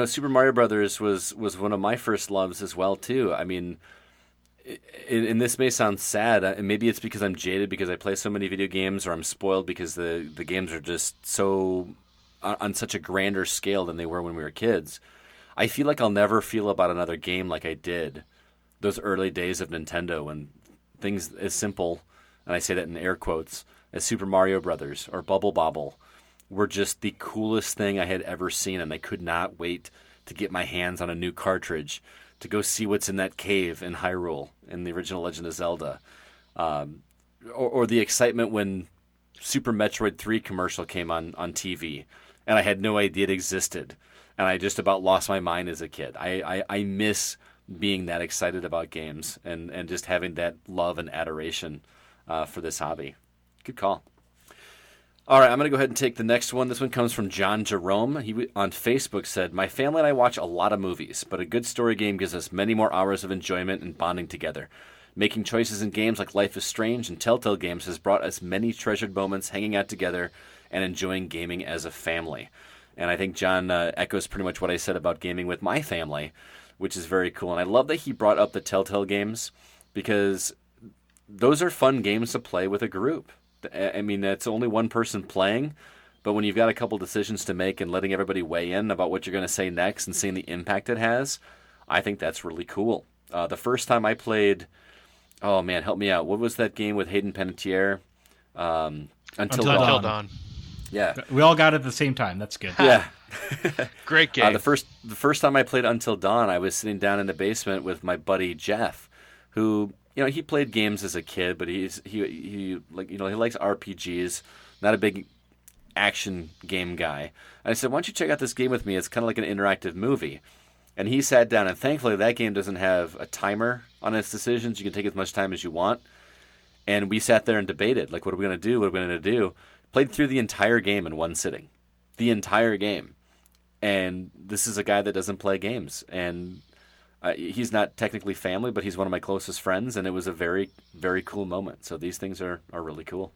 Super Mario Brothers was one of my first loves as well too. I mean, and this may sound sad, and maybe it's because I'm jaded because I play so many video games, or I'm spoiled because the games are just so on such a grander scale than they were when we were kids. I feel like I'll never feel about another game like I did those early days of Nintendo when things as simple, and I say that in air quotes, as Super Mario Brothers or Bubble Bobble were just the coolest thing I had ever seen, and I could not wait to get my hands on a new cartridge to go see what's in that cave in Hyrule in the original Legend of Zelda. Or the excitement when Super Metroid 3 commercial came on TV, and I had no idea it existed, and I just about lost my mind as a kid. I miss being that excited about games and just having that love and adoration for this hobby. Good call. All right, I'm going to go ahead and take the next one. This one comes from John Jerome. He on Facebook said, "My family and I watch a lot of movies, but a good story game gives us many more hours of enjoyment and bonding together. Making choices in games like Life is Strange and Telltale Games has brought us many treasured moments hanging out together and enjoying gaming as a family." And I think John echoes pretty much what I said about gaming with my family, which is very cool. And I love that he brought up the Telltale Games because those are fun games to play with a group. I mean, it's only one person playing, but when you've got a couple decisions to make and letting everybody weigh in about what you're going to say next and seeing the impact it has, I think that's really cool. The first time I played, oh man, help me out. What was that game with Hayden Panettiere? Until Dawn. Yeah, we all got it at the same time. That's good. Yeah, great game. The first time I played Until Dawn, I was sitting down in the basement with my buddy Jeff, who he played games as a kid, but he likes RPGs, not a big action game guy. And I said, why don't you check out this game with me? It's kind of like an interactive movie. And he sat down, and thankfully that game doesn't have a timer on its decisions. You can take as much time as you want. And we sat there and debated, like, what are we going to do? What are we going to do? Played through the entire game in one sitting. The entire game. And this is a guy that doesn't play games. And he's not technically family, but he's one of my closest friends, and it was a very, very cool moment. So these things are really cool.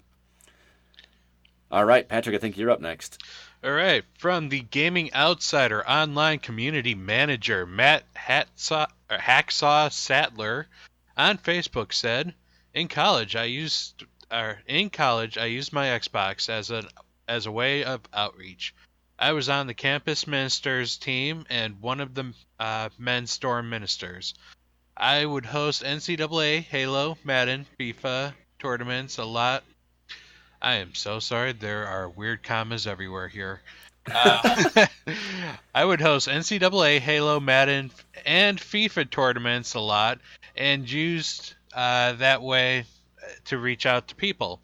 All right, Patrick, I think you're up next. All right, from the Gaming Outsider online community manager, Matt Hacksaw Sattler on Facebook said, In college, I used my Xbox as a way of outreach. I was on the campus ministers team and one of the men's dorm ministers. I would host NCAA, Halo, Madden, FIFA tournaments a lot. I am so sorry. There are weird commas everywhere here. I would host NCAA, Halo, Madden, and FIFA tournaments a lot and used that way to reach out to people.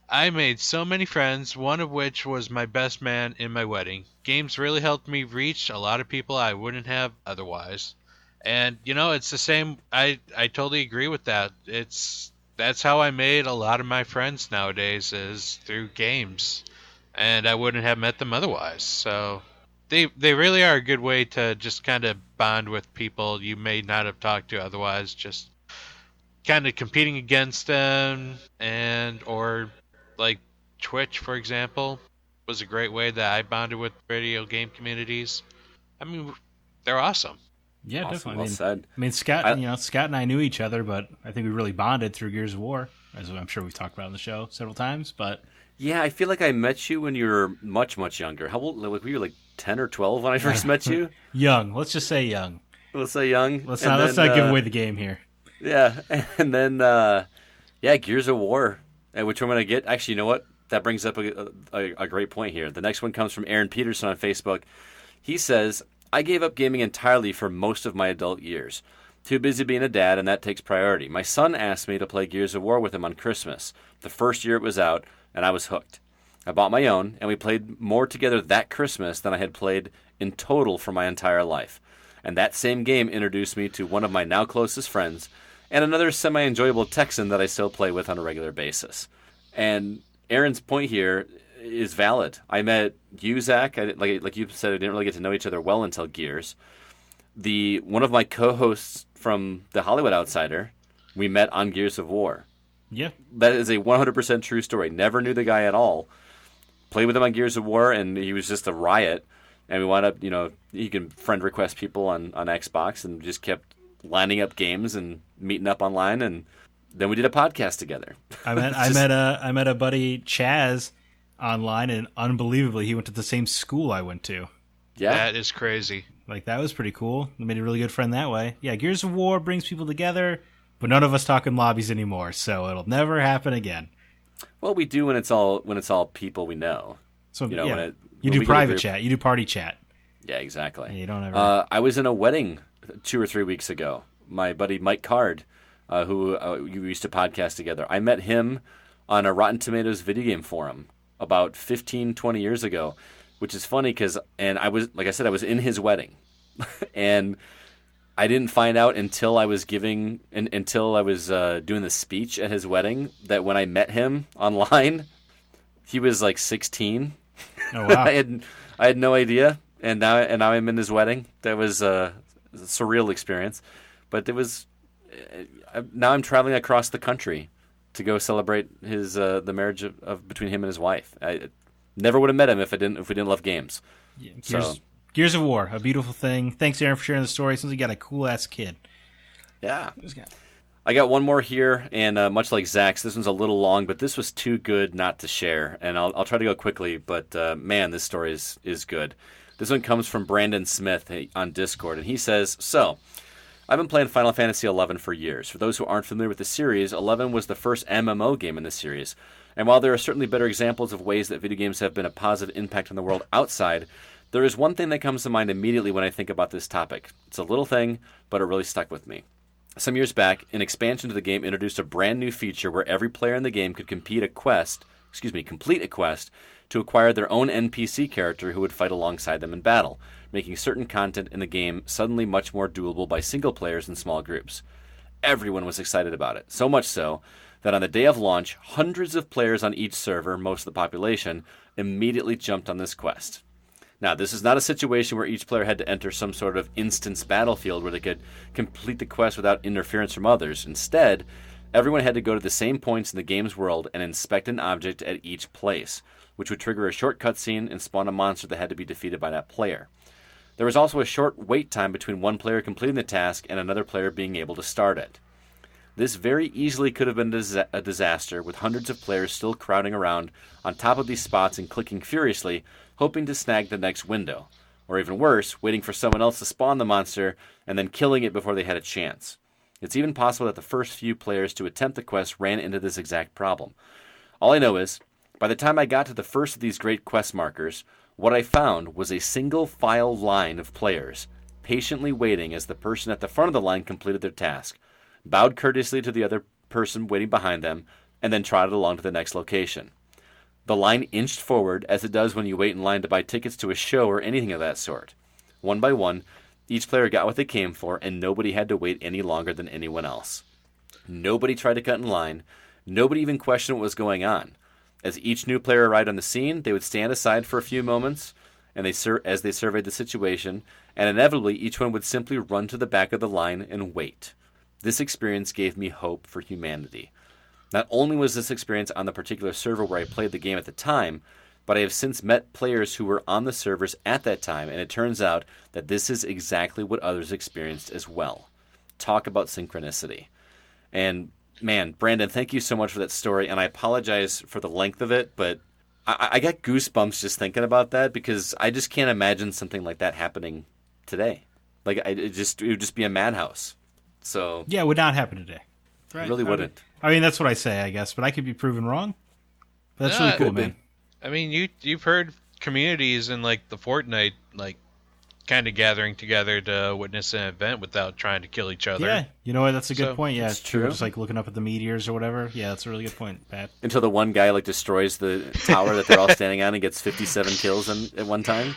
I made so many friends, one of which was my best man in my wedding. Games really helped me reach a lot of people I wouldn't have otherwise. And, it's the same. I totally agree with that. That's how I made a lot of my friends nowadays, is through games. And I wouldn't have met them otherwise. So they really are a good way to just kind of bond with people you may not have talked to otherwise, just kind of competing against them, or like Twitch, for example, was a great way that I bonded with video game communities. I mean, they're awesome. Yeah, awesome. definitely. Well said. I mean, Scott, Scott and I knew each other, but I think we really bonded through Gears of War, as I'm sure we've talked about on the show several times. But yeah, I feel like I met you when you were much, much younger. How old? Like, were you like 10 or 12 when I first met you? Young. Let's just say young. Let's say young. Let's not give away the game here. Yeah, and then Gears of War, which I'm going to get. Actually, you know what? That brings up a great point here. The next one comes from Aaron Peterson on Facebook. He says, I gave up gaming entirely for most of my adult years. Too busy being a dad, and that takes priority. My son asked me to play Gears of War with him on Christmas, the first year it was out, and I was hooked. I bought my own, and we played more together that Christmas than I had played in total for my entire life. And that same game introduced me to one of my now closest friends, and another semi-enjoyable Texan that I still play with on a regular basis. And Aaron's point here is valid. I met you, Zack. Like you said, I didn't really get to know each other well until Gears. One of my co-hosts from The Hollywood Outsider, we met on Gears of War. Yeah. That is a 100% true story. Never knew the guy at all. Played with him on Gears of War, and he was just a riot. And we wound up, you can friend request people on Xbox, and just kept lining up games and meeting up online, and then we did a podcast together. I met a buddy, Chaz, online, and unbelievably, he went to the same school I went to. Yeah, that is crazy. Like, that was pretty cool. I made a really good friend that way. Yeah, Gears of War brings people together, but none of us talk in lobbies anymore, so it'll never happen again. Well, we do when it's all people we know. So you do private chat, you do party chat. Yeah, exactly. Yeah, you don't ever. I was in a wedding 2 or 3 weeks ago. My buddy Mike Card, who we used to podcast together. I met him on a Rotten Tomatoes video game forum about 15, 20 years ago, which is funny because I was, like I said, I was in his wedding, and I didn't find out until I was doing the speech at his wedding that when I met him online, he was like 16. Oh wow! I had no idea, and now I'm in his wedding. That was a surreal experience, but it was. Now I'm traveling across the country to go celebrate his the marriage of between him and his wife. I never would have met him if we didn't love games. Yeah, Gears of War, a beautiful thing. Thanks, Aaron, for sharing the story. Since you got a cool ass kid. Yeah. I got one more here, and much like Zach's, this one's a little long, but this was too good not to share. And I'll try to go quickly, but man, this story is good. This one comes from Brandon Smith on Discord, and he says, So, I've been playing Final Fantasy XI for years. For those who aren't familiar with the series, 11 was the first MMO game in the series. And while there are certainly better examples of ways that video games have been a positive impact on the world outside, there is one thing that comes to mind immediately when I think about this topic. It's a little thing, but it really stuck with me. Some years back, an expansion to the game introduced a brand new feature where every player in the game could complete a quest to acquire their own NPC character who would fight alongside them in battle, making certain content in the game suddenly much more doable by single players in small groups. Everyone was excited about it, so much so that on the day of launch, hundreds of players on each server, most of the population, immediately jumped on this quest. Now, this is not a situation where each player had to enter some sort of instance battlefield where they could complete the quest without interference from others. Instead, everyone had to go to the same points in the game's world and inspect an object at each place, which would trigger a short cutscene and spawn a monster that had to be defeated by that player. There was also a short wait time between one player completing the task and another player being able to start it. This very easily could have been a disaster, with hundreds of players still crowding around on top of these spots and clicking furiously, hoping to snag the next window. Or even worse, waiting for someone else to spawn the monster and then killing it before they had a chance. It's even possible that the first few players to attempt the quest ran into this exact problem. All I know is, by the time I got to the first of these great quest markers, what I found was a single file line of players, patiently waiting as the person at the front of the line completed their task, bowed courteously to the other person waiting behind them, and then trotted along to the next location. The line inched forward, as it does when you wait in line to buy tickets to a show or anything of that sort. One by one, each player got what they came for, and nobody had to wait any longer than anyone else. Nobody tried to cut in line. Nobody even questioned what was going on. As each new player arrived on the scene, they would stand aside for a few moments and as they surveyed the situation, and inevitably each one would simply run to the back of the line and wait. This experience gave me hope for humanity. Not only was this experience on the particular server where I played the game at the time, but I have since met players who were on the servers at that time, and it turns out that this is exactly what others experienced as well. Talk about synchronicity. And man, Brandon, thank you so much for that story, and I apologize for the length of it, but I got goosebumps just thinking about that, because I just can't imagine something like that happening today. Like, it would just be a madhouse. So yeah, it would not happen today. Right. It really wouldn't. I mean, that's what I say, I guess, but I could be proven wrong. But that's really cool, man. I mean, you've heard communities in like the Fortnite, like kind of gathering together to witness an event without trying to kill each other. Yeah, you know what? That's a good point. Yeah, it's true. Just like looking up at the meteors or whatever. Yeah, that's a really good point, Pat. Until the one guy like destroys the tower that they're all standing on and gets 57 kills at one time.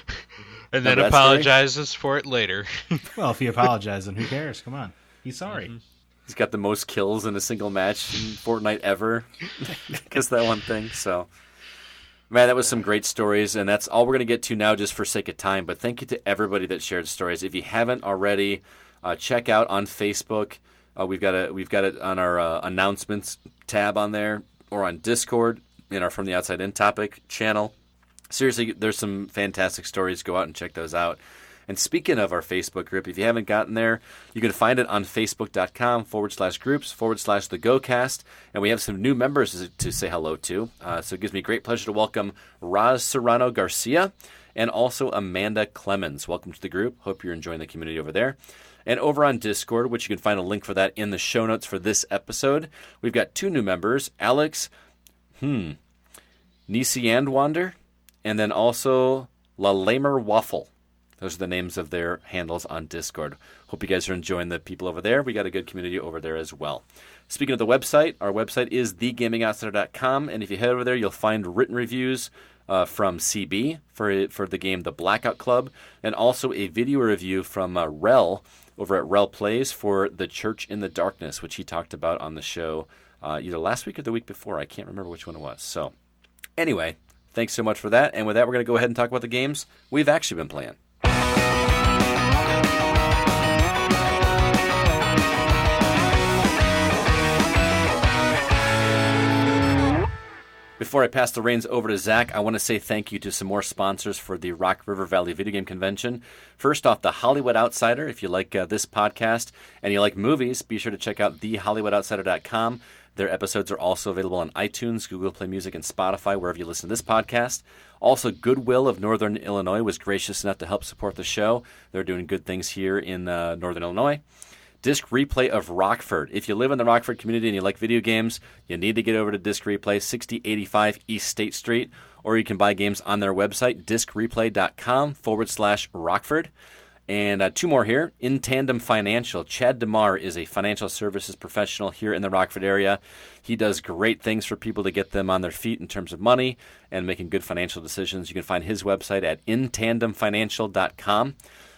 And then apologizes for it later. Well, if he apologizes, then who cares? Come on. He's sorry. Mm-hmm. He's got the most kills in a single match in Fortnite ever. Because that one thing. So, man, that was some great stories, and that's all we're going to get to now just for sake of time. But thank you to everybody that shared stories. If you haven't already, check out on Facebook. We've got it on our announcements tab on there, or on Discord in our From the Outside In topic channel. Seriously, there's some fantastic stories. Go out and check those out. And speaking of our Facebook group, if you haven't gotten there, you can find it on facebook.com/groups/the GoCast. And we have some new members to say hello to. So it gives me great pleasure to welcome Roz Serrano Garcia and also Amanda Clemens. Welcome to the group. Hope you're enjoying the community over there. And over on Discord, which you can find a link for that in the show notes for this episode, we've got two new members, Alex Nisiandwander, and then also La Lamer Waffle. Those are the names of their handles on Discord. Hope you guys are enjoying the people over there. We got a good community over there as well. Speaking of the website, our website is thegamingoutsider.com, and if you head over there, you'll find written reviews from CB for the game The Blackout Club, and also a video review from Rel over at Rel Plays for The Church in the Darkness, which he talked about on the show either last week or the week before. I can't remember which one it was. So anyway, thanks so much for that. And with that, we're going to go ahead and talk about the games we've actually been playing. Before I pass the reins over to Zack, I want to say thank you to some more sponsors for the Rock River Valley Video Game Convention. First off, The Hollywood Outsider. If you like this podcast and you like movies, be sure to check out thehollywoodoutsiders.com. Their episodes are also available on iTunes, Google Play Music, and Spotify, wherever you listen to this podcast. Also, Goodwill of Northern Illinois was gracious enough to help support the show. They're doing good things here in Northern Illinois. Disc Replay of Rockford. If you live in the Rockford community and you like video games, you need to get over to Disc Replay, 6085 East State Street, or you can buy games on their website, discreplay.com/Rockford. And two more here. In Tandem Financial. Chad DeMar is a financial services professional here in the Rockford area. He does great things for people to get them on their feet in terms of money and making good financial decisions. You can find his website at intandemfinancial.com.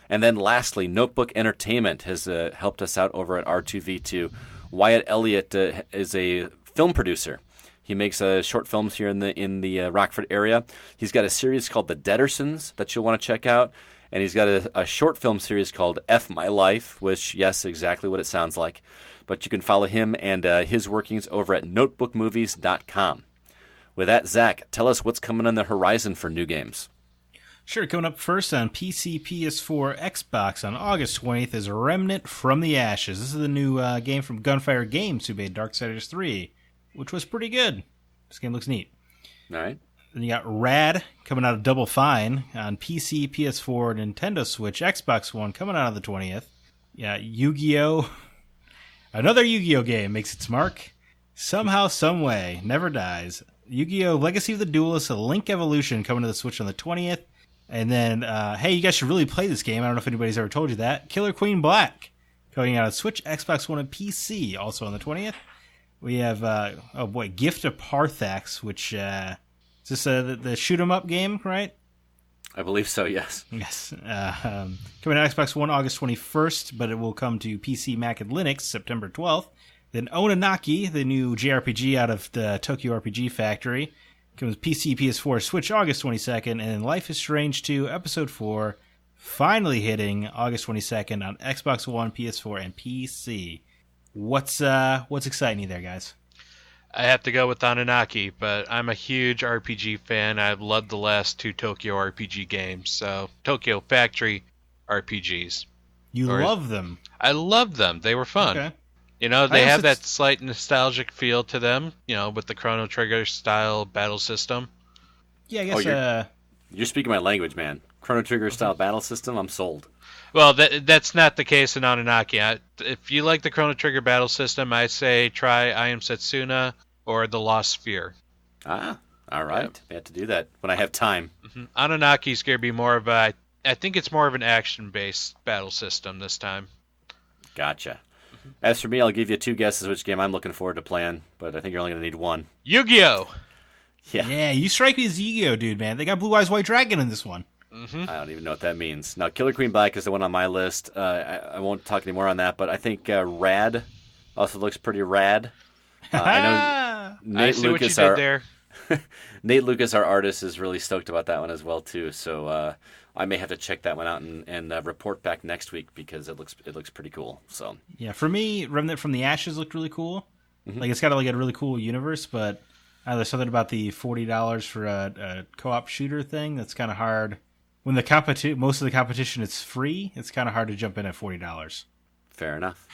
And then lastly, Notebook Entertainment has helped us out over at R2V2. Wyatt Elliott is a film producer. He makes short films here in the Rockford area. He's got a series called The Dedersons that you'll want to check out. And he's got a short film series called F My Life, which, yes, exactly what it sounds like. But you can follow him and his workings over at notebookmovies.com. With that, Zach, tell us what's coming on the horizon for new games. Sure, coming up first on PC, PS4, Xbox on August 20th is Remnant from the Ashes. This is the new game from Gunfire Games, who made Darksiders 3, which was pretty good. This game looks neat. All right. Then you got Rad coming out of Double Fine on PC, PS4, Nintendo Switch, Xbox One coming out on the 20th. Yeah, Yu-Gi-Oh! Another Yu-Gi-Oh! Game makes its mark. Somehow, someway, never dies. Yu-Gi-Oh! Legacy of the Duelist, A Link Evolution coming to the Switch on the 20th. And then, hey, you guys should really play this game. I don't know if anybody's ever told you that. Killer Queen Black coming out on Switch, Xbox One, and PC also on the 20th. We have, Gift of Parthax, which... Is this the shoot-'em-up game, right? I believe so, yes. Yes. Coming to Xbox One August 21st, but it will come to PC, Mac, and Linux September 12th. Then Ononaki, the new JRPG out of the Tokyo RPG Factory, comes PC, PS4, Switch August 22nd, and then Life is Strange 2 Episode 4 finally hitting August 22nd on Xbox One, PS4, and PC. What's exciting you there, guys? I have to go with Anunnaki, but I'm a huge RPG fan. I've loved the last two Tokyo RPG games, so Tokyo Factory RPGs. You love them? I love them. They were fun. Okay. You know, they have that slight nostalgic feel to them, you know, with the Chrono Trigger style battle system. Yeah, I guess... you're speaking my language, man. Chrono Trigger style battle system, I'm sold. Well, that's not the case in Anunnaki. If you like the Chrono Trigger battle system, I say try I Am Setsuna or The Lost Sphere. Ah, all right. Yep. I have to do that when I have time. Mm-hmm. Anunnaki's going to be more of I think it's more of an action-based battle system this time. Gotcha. Mm-hmm. As for me, I'll give you two guesses which game I'm looking forward to playing, but I think you're only going to need one. Yu-Gi-Oh! Yeah, you strike me as Yu-Gi-Oh, dude, man. They got Blue Eyes White Dragon in this one. Mm-hmm. I don't even know what that means. Now, Killer Queen Black is the one on my list. I won't talk anymore on that, but I think Rad also looks pretty rad. I know Nate see Lucas, what you did there. Nate Lucas, our artist, is really stoked about that one as well too. So I may have to check that one out and report back next week because it looks pretty cool. So yeah, for me, Remnant from the Ashes looked really cool. Mm-hmm. Like it's got like a really cool universe, but there's something about the $40 for a co-op shooter thing that's kind of hard. When most of the competition is free, it's kind of hard to jump in at $40. Fair enough.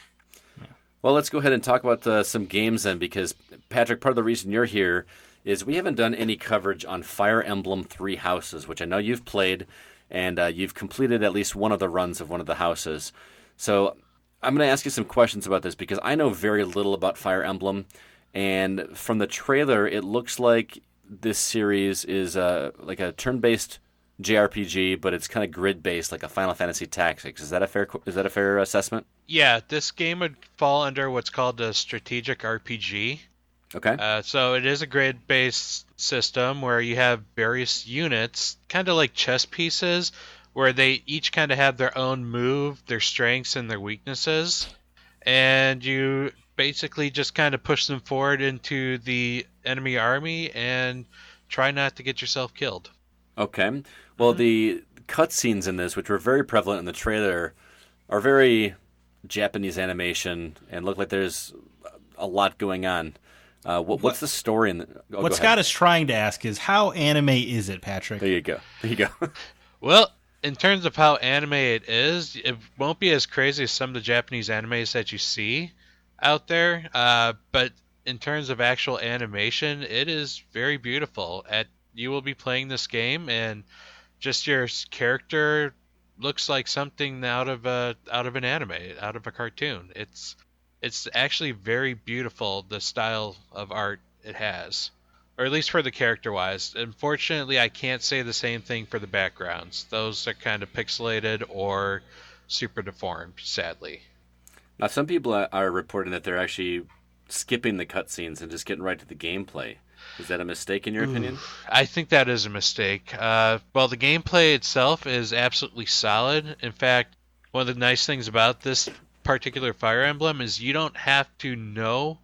Yeah. Well, let's go ahead and talk about some games then, because Patrick, part of the reason you're here is we haven't done any coverage on Fire Emblem Three Houses, which I know you've played, and you've completed at least one of the runs of one of the houses. So I'm going to ask you some questions about this because I know very little about Fire Emblem, and from the trailer, it looks like this series is like a turn-based JRPG, but it's kind of grid-based, like a Final Fantasy Tactics. Is that a fair assessment? Yeah, this game would fall under what's called a strategic RPG. Okay. So it is a grid-based system where you have various units, kind of like chess pieces, where they each kind of have their own move, their strengths, and their weaknesses. And you basically just kind of push them forward into the enemy army and try not to get yourself killed. Okay. Well, the cutscenes in this, which were very prevalent in the trailer, are very Japanese animation and look like there's a lot going on. What's the story in the... What Scott is trying to ask is, how anime is it, Patrick? There you go. Well, in terms of how anime it is, it won't be as crazy as some of the Japanese animes that you see out there. But in terms of actual animation, it is very beautiful. You will be playing this game, and just your character looks like something out of an anime, out of a cartoon. It's actually very beautiful, the style of art it has, or at least for the character-wise. Unfortunately, I can't say the same thing for the backgrounds. Those are kind of pixelated or super deformed, sadly. Now, some people are reporting that they're actually skipping the cutscenes and just getting right to the gameplay. Is that a mistake in your opinion? I think that is a mistake. Well, the gameplay itself is absolutely solid. In fact, one of the nice things about this particular Fire Emblem is you don't have to know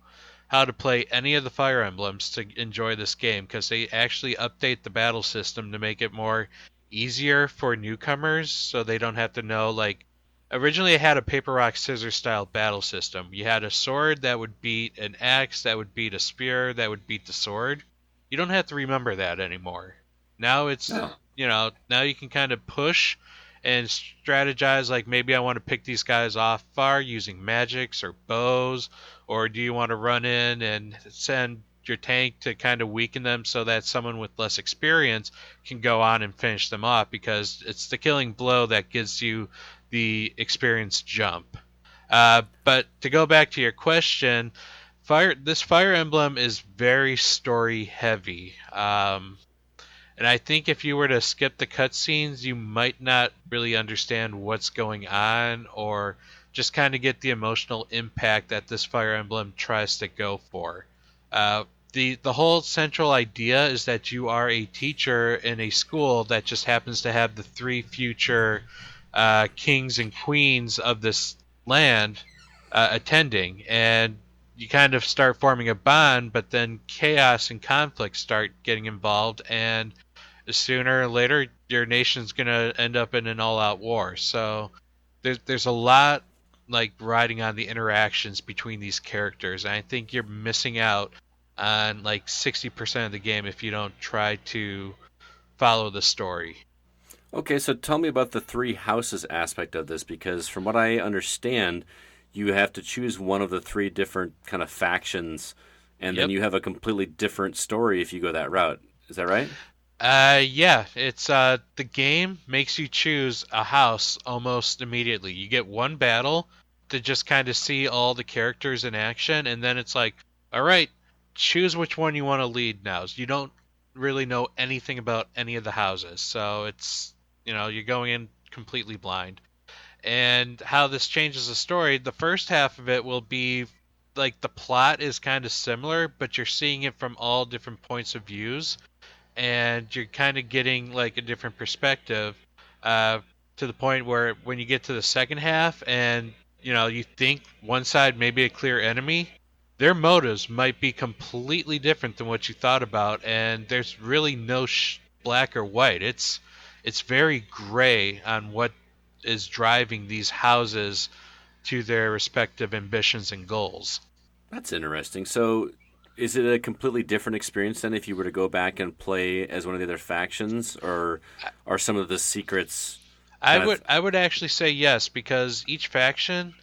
how to play any of the Fire Emblems to enjoy this game, because they actually update the battle system to make it more easier for newcomers, so they don't have to know, like, originally it had a paper rock scissors style battle system. You had a sword that would beat an axe, that would beat a spear, that would beat the sword. You don't have to remember that anymore. Now it's now you can kind of push and strategize, like, maybe I want to pick these guys off far using magics or bows, or do you want to run in and send your tank to kind of weaken them so that someone with less experience can go on and finish them off, because it's the killing blow that gives you the experience jump. But to go back to your question, this Fire Emblem is very story heavy. And I think if you were to skip the cutscenes, you might not really understand what's going on, or just kind of get the emotional impact that this Fire Emblem tries to go for. The whole central idea is that you are a teacher in a school that just happens to have the 3 future kings and queens of this land attending, and you kind of start forming a bond, but then chaos and conflict start getting involved, and sooner or later your nation's going to end up in an all-out war. So there's a lot, like, riding on the interactions between these characters, and I think you're missing out on like 60% of the game if you don't try to follow the story. Okay, so tell me about the 3 houses aspect of this, because from what I understand, you have to choose one of the 3 different kind of factions, and then you have a completely different story if you go that route. Is that right? Yeah, it's the game makes you choose a house almost immediately. You get one battle to just kind of see all the characters in action, and then it's like, all right, choose which one you want to lead now. You don't really know anything about any of the houses, so it's, you're going in completely blind. And how this changes the story, the first half of it will be like the plot is kind of similar, but you're seeing it from all different points of views, and you're kind of getting like a different perspective, to the point where when you get to the second half and you think one side may be a clear enemy, their motives might be completely different than what you thought about, and there's really no black or white. It's very gray on what is driving these houses to their respective ambitions and goals. That's interesting. So is it a completely different experience then if you were to go back and play as one of the other factions, or are some of the secrets... I would actually say yes, because each faction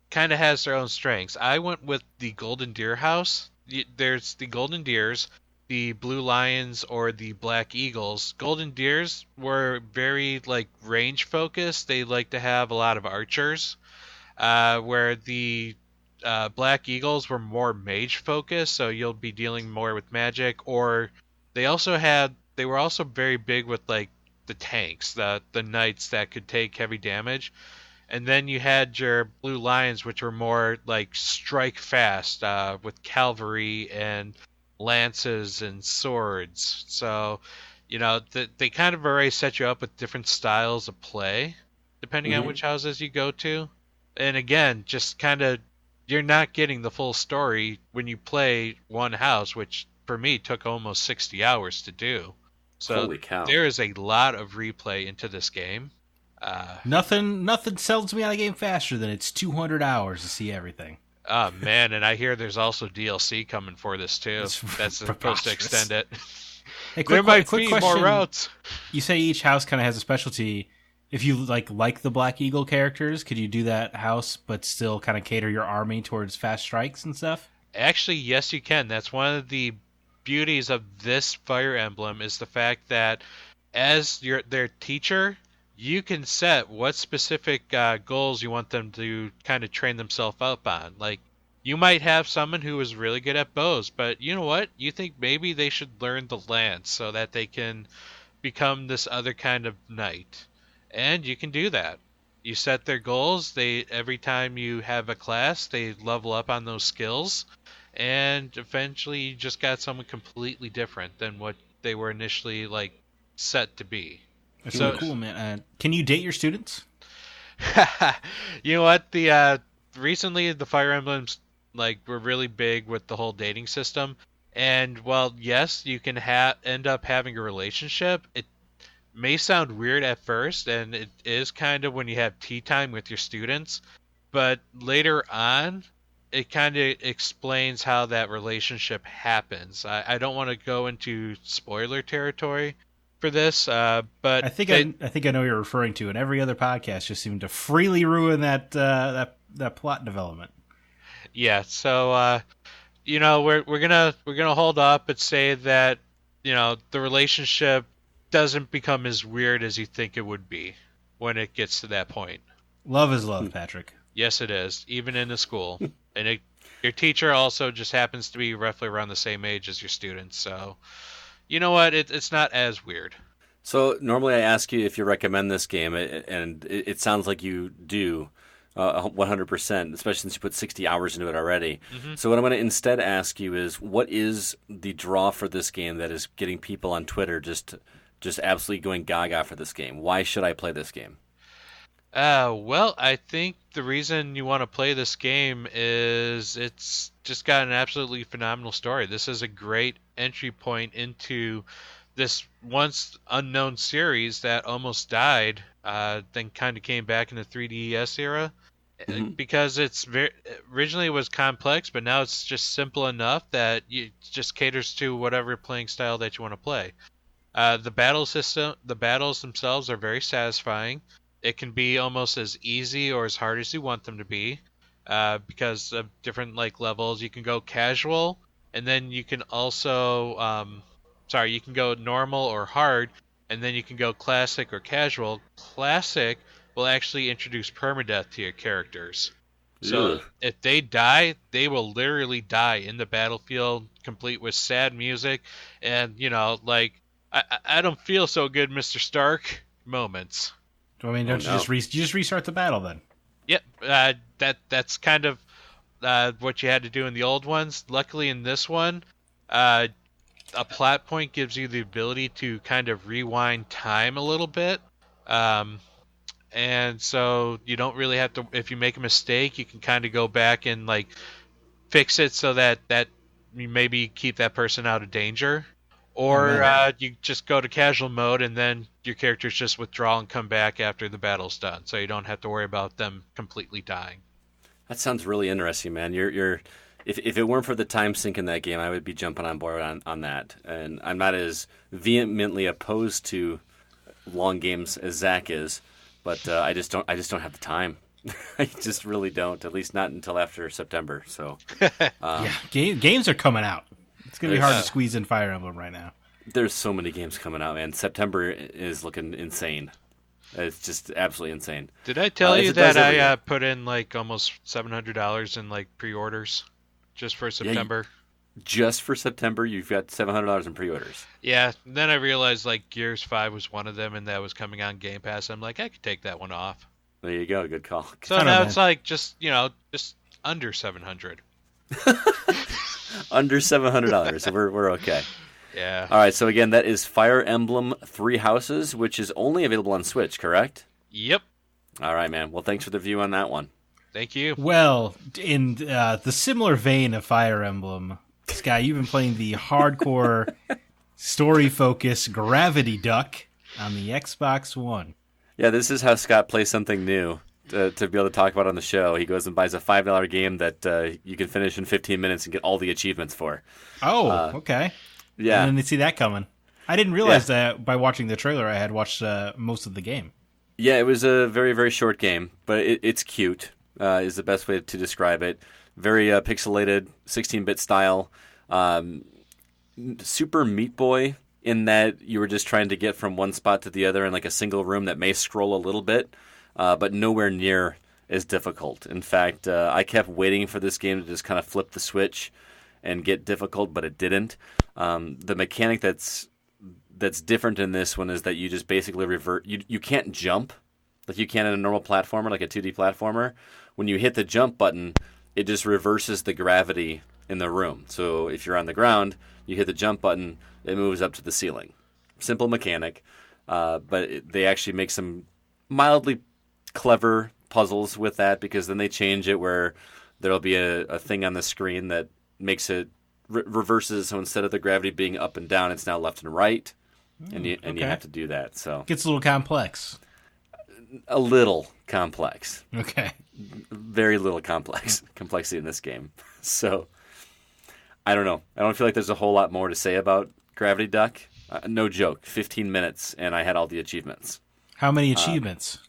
kind of has their own strengths. I went with the Golden Deer house. There's the Golden Deers, the Blue Lions, or the Black Eagles. Golden Deers were very like range focused. They like to have a lot of archers, where the Black Eagles were more mage focused, so you'll be dealing more with magic. Or they were also very big with like the tanks, the knights that could take heavy damage. And then you had your Blue Lions, which were more like strike fast, with cavalry and lances and swords. So, they kind of already set you up with different styles of play, depending on which houses you go to. And again, just kind of, you're not getting the full story when you play one house, which for me took almost 60 hours to do. So holy cow. There is a lot of replay into this game. Nothing sells me on a game faster than it's 200 hours to see everything. Oh man, and I hear there's also DLC coming for this too. It's That's supposed to extend it. Hey, There might quick be question. more routes. You say each house kind of has a specialty. If you like the Black Eagle characters, could you do that house but still kind of cater your army towards fast strikes and stuff? Actually, yes, you can. That's one of the beauties of this Fire Emblem is the fact that as their teacher, you can set what specific goals you want them to kind of train themselves up on. Like, you might have someone who is really good at bows, but you know what? You think maybe they should learn the lance so that they can become this other kind of knight. And you can do that. You set their goals. Every time you have a class, they level up on those skills. And eventually you just got someone completely different than what they were initially set to be. That's so cool, man. Can you date your students? You know what? The recently the Fire Emblems were really big with the whole dating system. And while yes, you can end up having a relationship, it may sound weird at first, and it is kind of when you have tea time with your students, but later on, it kind of explains how that relationship happens. I don't want to go into spoiler territory for this, but I think I know what you're referring to, and every other podcast just seemed to freely ruin that plot development. Yeah, so we're gonna hold up and say that the relationship doesn't become as weird as you think it would be when it gets to that point. Love is love, Patrick. Yes, it is, even in the school. And your teacher also just happens to be roughly around the same age as your students, so you know what? It's not as weird. So normally I ask you if you recommend this game, and it sounds like you do 100%, especially since you put 60 hours into it already. Mm-hmm. So what I'm going to instead ask you is, what is the draw for this game that is getting people on Twitter just absolutely going gaga for this game? Why should I play this game? Well, I think the reason you want to play this game is it's just got an absolutely phenomenal story. This is a great entry point into this once unknown series that almost died, then kind of came back in the 3DS era. Mm-hmm. Because it's originally it was complex, but now it's just simple enough that it just caters to whatever playing style that you want to play. The battles themselves are very satisfying. It can be almost as easy or as hard as you want them to be, because of different levels. You can go casual, and then you can also, you can go normal or hard, and then you can go classic or casual. Classic will actually introduce permadeath to your characters. So if they die, they will literally die in the battlefield, complete with sad music, and I don't feel so good, Mr. Stark moments. I mean, you just restart the battle then? Yep, that's kind of what you had to do in the old ones. Luckily, in this one, a plot point gives you the ability to kind of rewind time a little bit, and so you don't really have to. If you make a mistake, you can kind of go back and fix it so that you maybe keep that person out of danger. Or you just go to casual mode, and then your characters just withdraw and come back after the battle's done, so you don't have to worry about them completely dying. That sounds really interesting, man. If it weren't for the time sink in that game, I would be jumping on board on that. And I'm not as vehemently opposed to long games as Zack is, but I just don't have the time. I just really don't. At least not until after September. So games are coming out. It's going to be hard to squeeze in Fire Emblem right now. There's so many games coming out, man. September is looking insane. It's just absolutely insane. Did I tell you that I put in almost $700 in pre-orders just for September? Just for September, you've got $700 in pre-orders. Yeah, then I realized Gears 5 was one of them, and that was coming on Game Pass. I'm I could take that one off. There you go. Good call. So now it's just under 700. Under $700, so we're okay. Yeah. All right, so again, that is Fire Emblem Three Houses, which is only available on Switch, correct? Yep. All right, man. Well, thanks for the review on that one. Thank you. Well, in the similar vein of Fire Emblem, Sky, you've been playing the hardcore story-focused Gravity Duck on the Xbox One. Yeah, this is how Scott plays something new. to be able to talk about on the show. He goes and buys a $5 game that you can finish in 15 minutes and get all the achievements for. Oh, okay. Yeah. I didn't see that coming. I didn't realize that by watching the trailer. I had watched most of the game. Yeah, it was a very, very short game, but it's cute, is the best way to describe it. Very pixelated, 16-bit style. Super Meat Boy in that you were just trying to get from one spot to the other in like a single room that may scroll a little bit, but nowhere near as difficult. In fact, I kept waiting for this game to just kind of flip the switch and get difficult, but it didn't. The mechanic that's different in this one is that you just basically revert. You can't jump like you can in a normal platformer, like a 2D platformer. When you hit the jump button, it just reverses the gravity in the room. So if you're on the ground, you hit the jump button, it moves up to the ceiling. Simple mechanic, but they actually make some mildly clever puzzles with that, because then they change it where there'll be a thing on the screen that makes it reverses. So instead of the gravity being up and down, it's now left and right, and you have to do that. So Gets a little complex. a little complex. Okay. Very little complexity in this game. So I don't know. I don't feel like there's a whole lot more to say about Gravity Duck. No joke. 15 minutes, and I had all the achievements. How many achievements?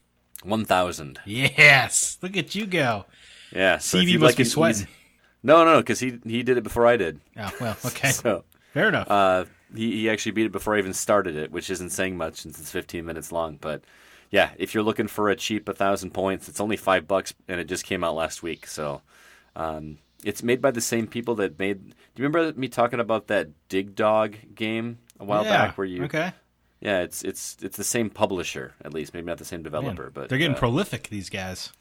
1,000. Yes. Look at you go. Yeah. So Stevie must be sweating. No, because he did it before I did. Oh, well, okay. So fair enough. he actually beat it before I even started it, which isn't saying much since it's 15 minutes long. But yeah, if you're looking for a cheap 1,000 points, it's only $5, and it just came out last week. So it's made by the same people that made. Do you remember me talking about that Dig Dog game a while back? Where you? Okay. Yeah, it's the same publisher, at least, maybe not the same developer, but they're getting prolific, these guys.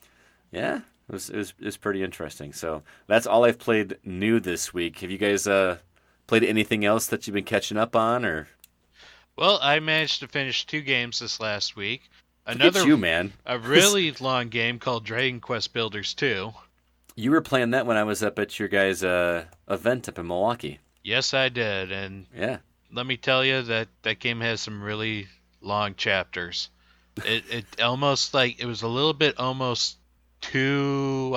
Yeah, it was pretty interesting. So that's all I've played new this week. Have you guys played anything else that you've been catching up on, or? Well, I managed to finish 2 games this last week. Look at you, man. A really long game called Dragon Quest Builders 2. You were playing that when I was up at your guys' event up in Milwaukee. Yes, I did, and yeah. Let me tell you that game has some really long chapters. It almost it was a little bit almost too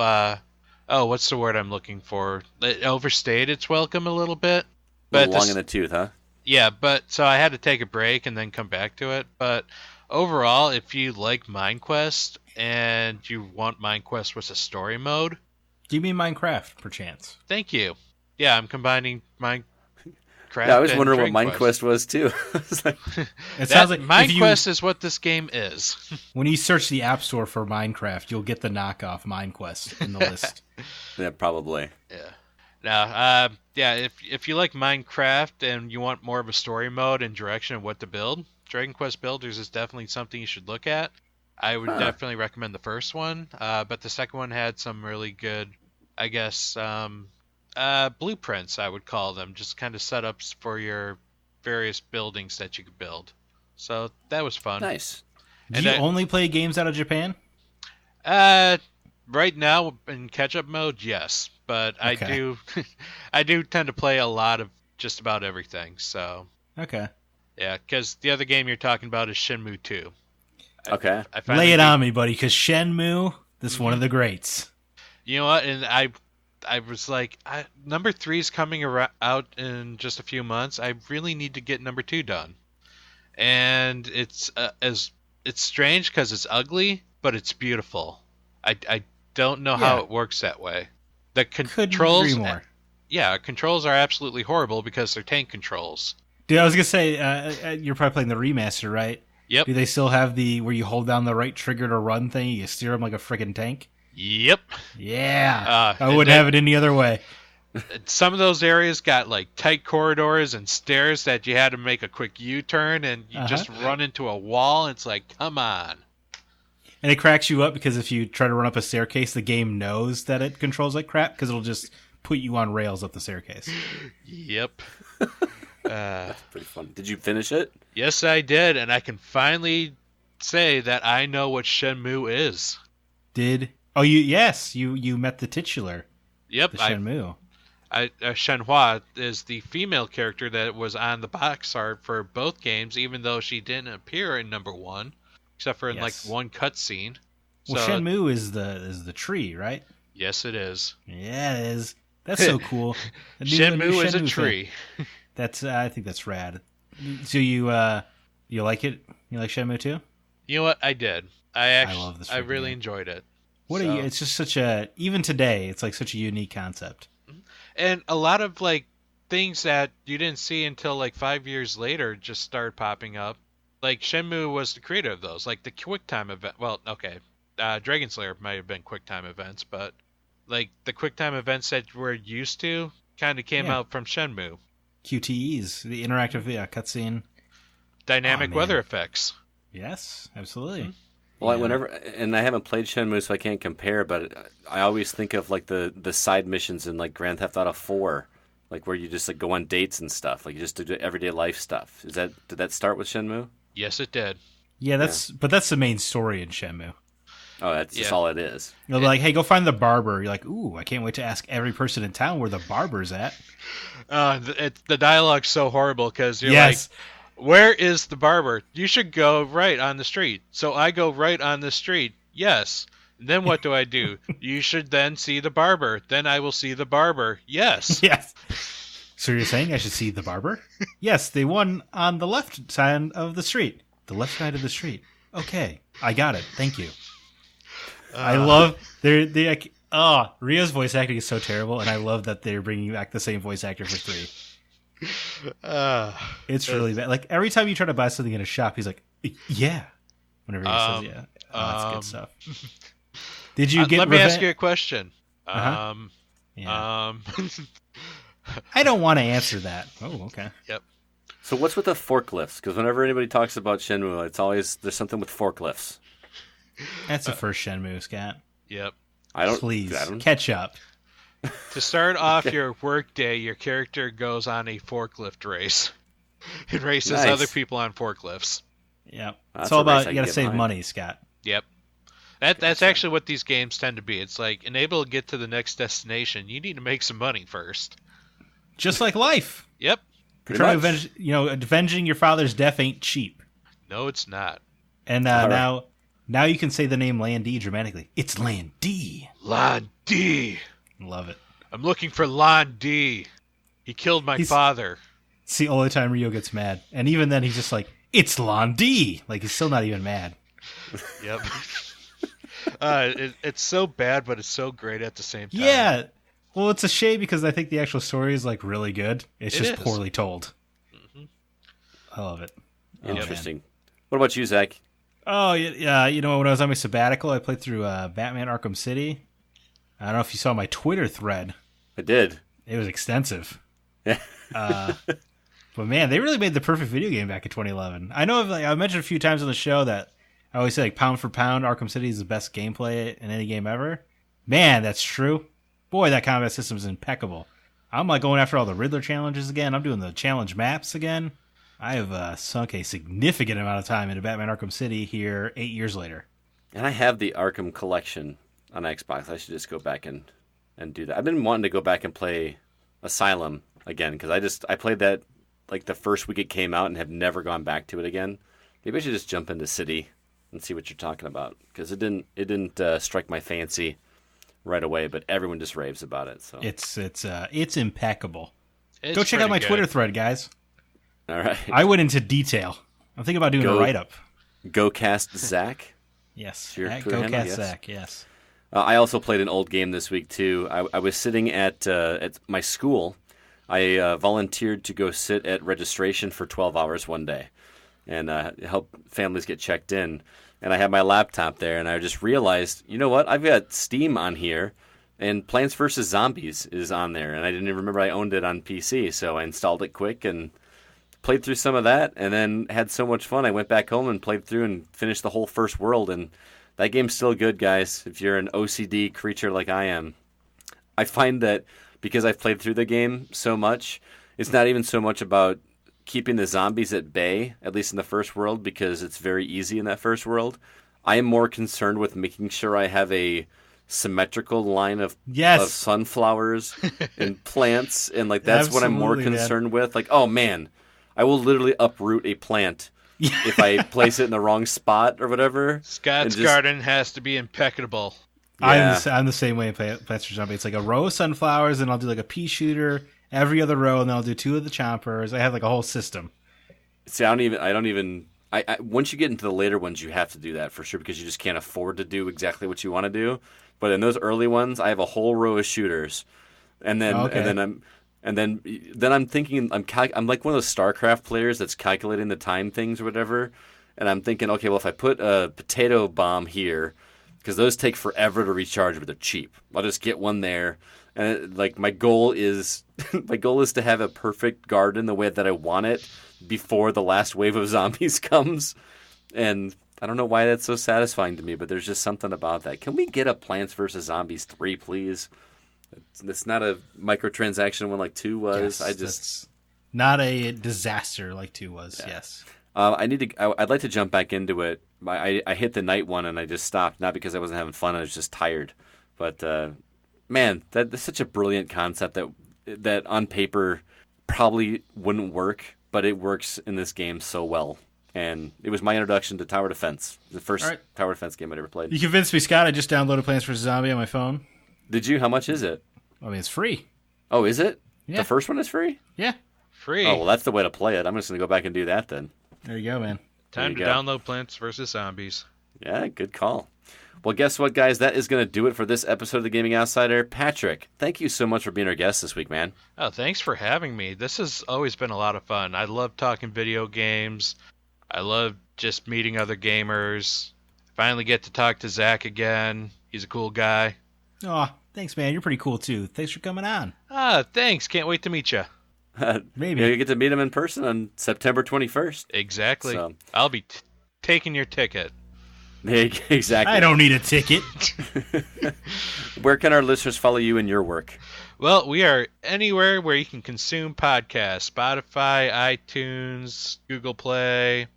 what's the word I'm looking for? It overstayed its welcome a little bit. But long in the tooth, huh? Yeah, but so I had to take a break and then come back to it. But overall, if you like Mind Quest and you want Mind Quest with a story mode, do you mean Minecraft, perchance? Thank you. Yeah, I'm combining Minecraft. Yeah, I was wondering what Mind Quest was too. It sounds like Mind Quest is what this game is. When you search the App Store for Minecraft, you'll get the knockoff Mind Quest in the list. Yeah, probably. Yeah. Now, if you like Minecraft and you want more of a story mode and direction of what to build, Dragon Quest Builders is definitely something you should look at. I would definitely recommend the first one, but the second one had some really good, I guess, blueprints, I would call them, just kind of setups for your various buildings that you could build. So that was fun. Nice. Do you only play games out of Japan? Right now in catch-up mode, yes, but okay. I do tend to play a lot of just about everything. So okay, yeah, because the other game you're talking about is Shenmue 2. Okay, lay it on me, buddy, because Shenmue, this is one of the greats. You know what? And I was like, number 3 is coming out in just a few months. I really need to get number 2 done. And it's strange because it's ugly, but it's beautiful. I don't know how it works that way. The controls, controls are absolutely horrible because they're tank controls. Dude, I was gonna say you're probably playing the remaster, right? Yep. Do they still have the where you hold down the right trigger to run thing? You steer them like a freaking tank. Yep. Yeah. I wouldn't have it any other way. Some of those areas got like tight corridors and stairs that you had to make a quick U-turn and you just run into a wall. And it's like, come on. And it cracks you up because if you try to run up a staircase, the game knows that it controls like crap because it'll just put you on rails up the staircase. Yep. That's pretty fun. Did you finish it? Yes, I did. And I can finally say that I know what Shenmue is. You met the titular. Yep. The Shenmue. Shenhua is the female character that was on the box art for both games, even though she didn't appear in number 1, except for in like one cutscene. Well, So, Shenmue is the tree, right? yes, it is. Yeah, it is. That's so cool. A new Shenmue is a Shenmue tree. thing. That's I think that's rad. So you like it? You like Shenmue too? You know what? I did. I love this I freaking really game. enjoyed it. It's just such a, even today, it's like such a unique concept. And a lot of like things that you didn't see until like 5 years later just started popping up. Like Shenmue was the creator of those, like the QuickTime event. Well, okay, Dragon Slayer might have been QuickTime events, but like the QuickTime events that we're used to kind of came out from Shenmue. QTEs, the interactive cutscene, Dynamic weather effects. Yes, absolutely. Well, and I haven't played Shenmue, so I can't compare. But I always think of like the side missions in like Grand Theft Auto 4, like where you just like go on dates and stuff, like you just do everyday life stuff. Did that start with Shenmue? Yes, it did. Yeah, but that's the main story in Shenmue. Oh, that's just all it is. They're like, hey, go find the barber. You're like, ooh, I can't wait to ask every person in town where the barber's at. The dialogue's so horrible because you're like, where is the barber? You should go right on the street. So I go right on the street. Yes. Then what do I do? You should then see the barber. Then I will see the barber. Yes. Yes. So you're saying I should see the barber? Yes, the one on the left side of the street. The left side of the street. Okay, I got it. Thank you. I love Rio's voice acting is so terrible, and I love that they're bringing back the same voice actor for 3. It's really bad. Like every time you try to buy something in a shop, he's like, "Yeah." Whenever he says, "Yeah," that's good stuff. Did you get? Let me ask you a question. Yeah. I don't want to answer that. Oh, okay. Yep. So what's with the forklifts? Because whenever anybody talks about Shenmue, it's always there's something with forklifts. That's the first Shenmue, Scott. Yep. Please catch up. To start off your work day, your character goes on a forklift race. It races other people on forklifts. Yep. It's all about you got to save money, Scott. Yep. That's actually what these games tend to be. It's like, in able to get to the next destination, you need to make some money first. Just like life. Yep. Avenging your father's death ain't cheap. No, it's not. And now you can say the name Lan-D dramatically. It's Lan-D. Lan-D. Love it. I'm looking for Lan-D. He killed my father. It's the only time Rio gets mad. And even then, he's just like, it's Lan-D. Like, he's still not even mad. Yep. It's so bad, but it's so great at the same time. Yeah. Well, it's a shame because I think the actual story is like really good. It's just poorly told. Mm-hmm. I love it. Interesting. What about you, Zach? Oh, yeah. When I was on my sabbatical, I played through Batman Arkham City. I don't know if you saw my Twitter thread. I did. It was extensive. But man, they really made the perfect video game back in 2011. I know I mentioned a few times on the show that I always say like pound for pound, Arkham City is the best gameplay in any game ever. Man, that's true. Boy, that combat system is impeccable. I'm like going after all the Riddler challenges again. I'm doing the challenge maps again. I have sunk a significant amount of time into Batman Arkham City here 8 years later. And I have the Arkham collection on Xbox. I should just go back and do that. I've been wanting to go back and play Asylum again because I played that like the first week it came out and have never gone back to it again. Maybe I should just jump into City and see what you're talking about because it didn't strike my fancy right away, but everyone just raves about it. So it's impeccable. It's go check out my good. Twitter thread, guys. All right, I went into detail. I'm thinking about doing a write up. Go cast Zack. Yes, Your Go handle? cast Yes. Zack. Yes. I also played an old game this week too. I was sitting at my school. I volunteered to go sit at registration for 12 hours one day and help families get checked in. And I had my laptop there, and I just realized, you know what? I've got Steam on here, and Plants vs. Zombies is on there. And I didn't even remember I owned it on PC, so I installed it quick and played through some of that, and then had so much fun. I went back home and played through and finished the whole first world, and that game's still good, guys, if you're an OCD creature like I am. I find that because I've played through the game so much, it's not even so much about keeping the zombies at bay, at least in the first world, because it's very easy in that first world. I am more concerned with making sure I have a symmetrical line of sunflowers and plants, and like that's what I'm more concerned with. Like, oh man, I will literally uproot a plant if I place it in the wrong spot or whatever. Scott's garden has to be impeccable. Yeah. I'm the same way in Plants vs. Zombies. It's like a row of sunflowers, and I'll do like a pea shooter every other row, and then I'll do 2 of the chompers. I have like a whole system. See, I don't even. Once you get into the later ones, you have to do that for sure because you just can't afford to do exactly what you want to do. But in those early ones, I have a whole row of shooters, and then I'm thinking I'm like one of those StarCraft players that's calculating the time things or whatever, and I'm thinking, okay, well if I put a potato bomb here, because those take forever to recharge, but they're cheap. I'll just get one there, and my goal is to have a perfect garden the way that I want it before the last wave of zombies comes, and I don't know why that's so satisfying to me, but there's just something about that. Can we get a Plants vs. Zombies 3, please? It's not a microtransaction one like 2 was. Yes, that's not a disaster like 2 was. Yeah. Yes. I'd like to jump back into it. I hit the night one and I just stopped, not because I wasn't having fun. I was just tired. But man, that's such a brilliant concept that on paper probably wouldn't work, but it works in this game so well. And it was my introduction to tower defense. The first tower defense game I'd ever played. You convinced me, Scott. I just downloaded Plants vs. Zombie on my phone. Did you? How much is it? I mean, it's free. Oh, is it? Yeah. The first one is free? Yeah. Free. Oh, well, that's the way to play it. I'm just going to go back and do that then. There you go, man. Time to download Plants vs. Zombies. Yeah, good call. Well, guess what, guys? That is going to do it for this episode of The Gaming Outsider. Patrick, thank you so much for being our guest this week, man. Oh, thanks for having me. This has always been a lot of fun. I love talking video games. I love just meeting other gamers. Finally get to talk to Zack again. He's a cool guy. Oh, thanks, man. You're pretty cool, too. Thanks for coming on. Thanks. Can't wait to meet you. Maybe. You get to meet him in person on September 21st. Exactly. So. I'll be taking your ticket. Exactly. I don't need a ticket. Where can our listeners follow you in your work? Well, we are anywhere where you can consume podcasts. Spotify, iTunes, Google Play.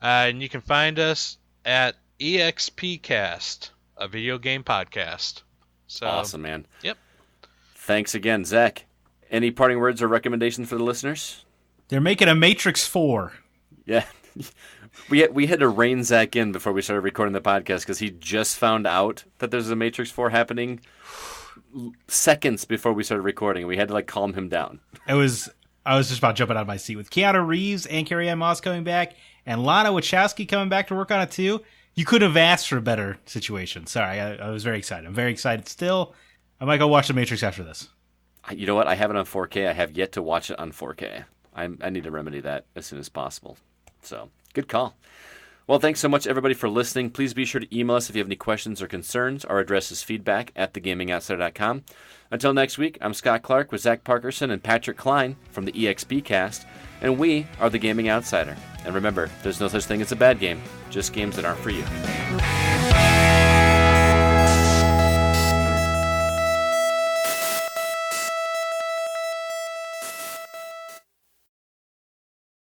And you can find us at EXP Cast, a video game podcast. So, awesome, man. Yep. Thanks again, Zack. Any parting words or recommendations for the listeners? They're making a Matrix 4. Yeah. We had to rein Zack in before we started recording the podcast because he just found out that there's a Matrix 4 happening seconds before we started recording. We had to calm him down. I was just about jumping out of my seat with Keanu Reeves and Carrie-Anne Moss coming back and Lana Wachowski coming back to work on it too. You couldn't have asked for a better situation. Sorry, I was very excited. I'm very excited still. I might go watch The Matrix after this. You know what? I have it on 4K. I have yet to watch it on 4K. I need to remedy that as soon as possible. So, good call. Well, thanks so much, everybody, for listening. Please be sure to email us if you have any questions or concerns. Our address is feedback@thegamingoutsider.com. Until next week, I'm Scott Clark with Zack Parkerson and Patrick Klein from the EXP Cast, and we are The Gaming Outsider. And remember, there's no such thing as a bad game, just games that aren't for you.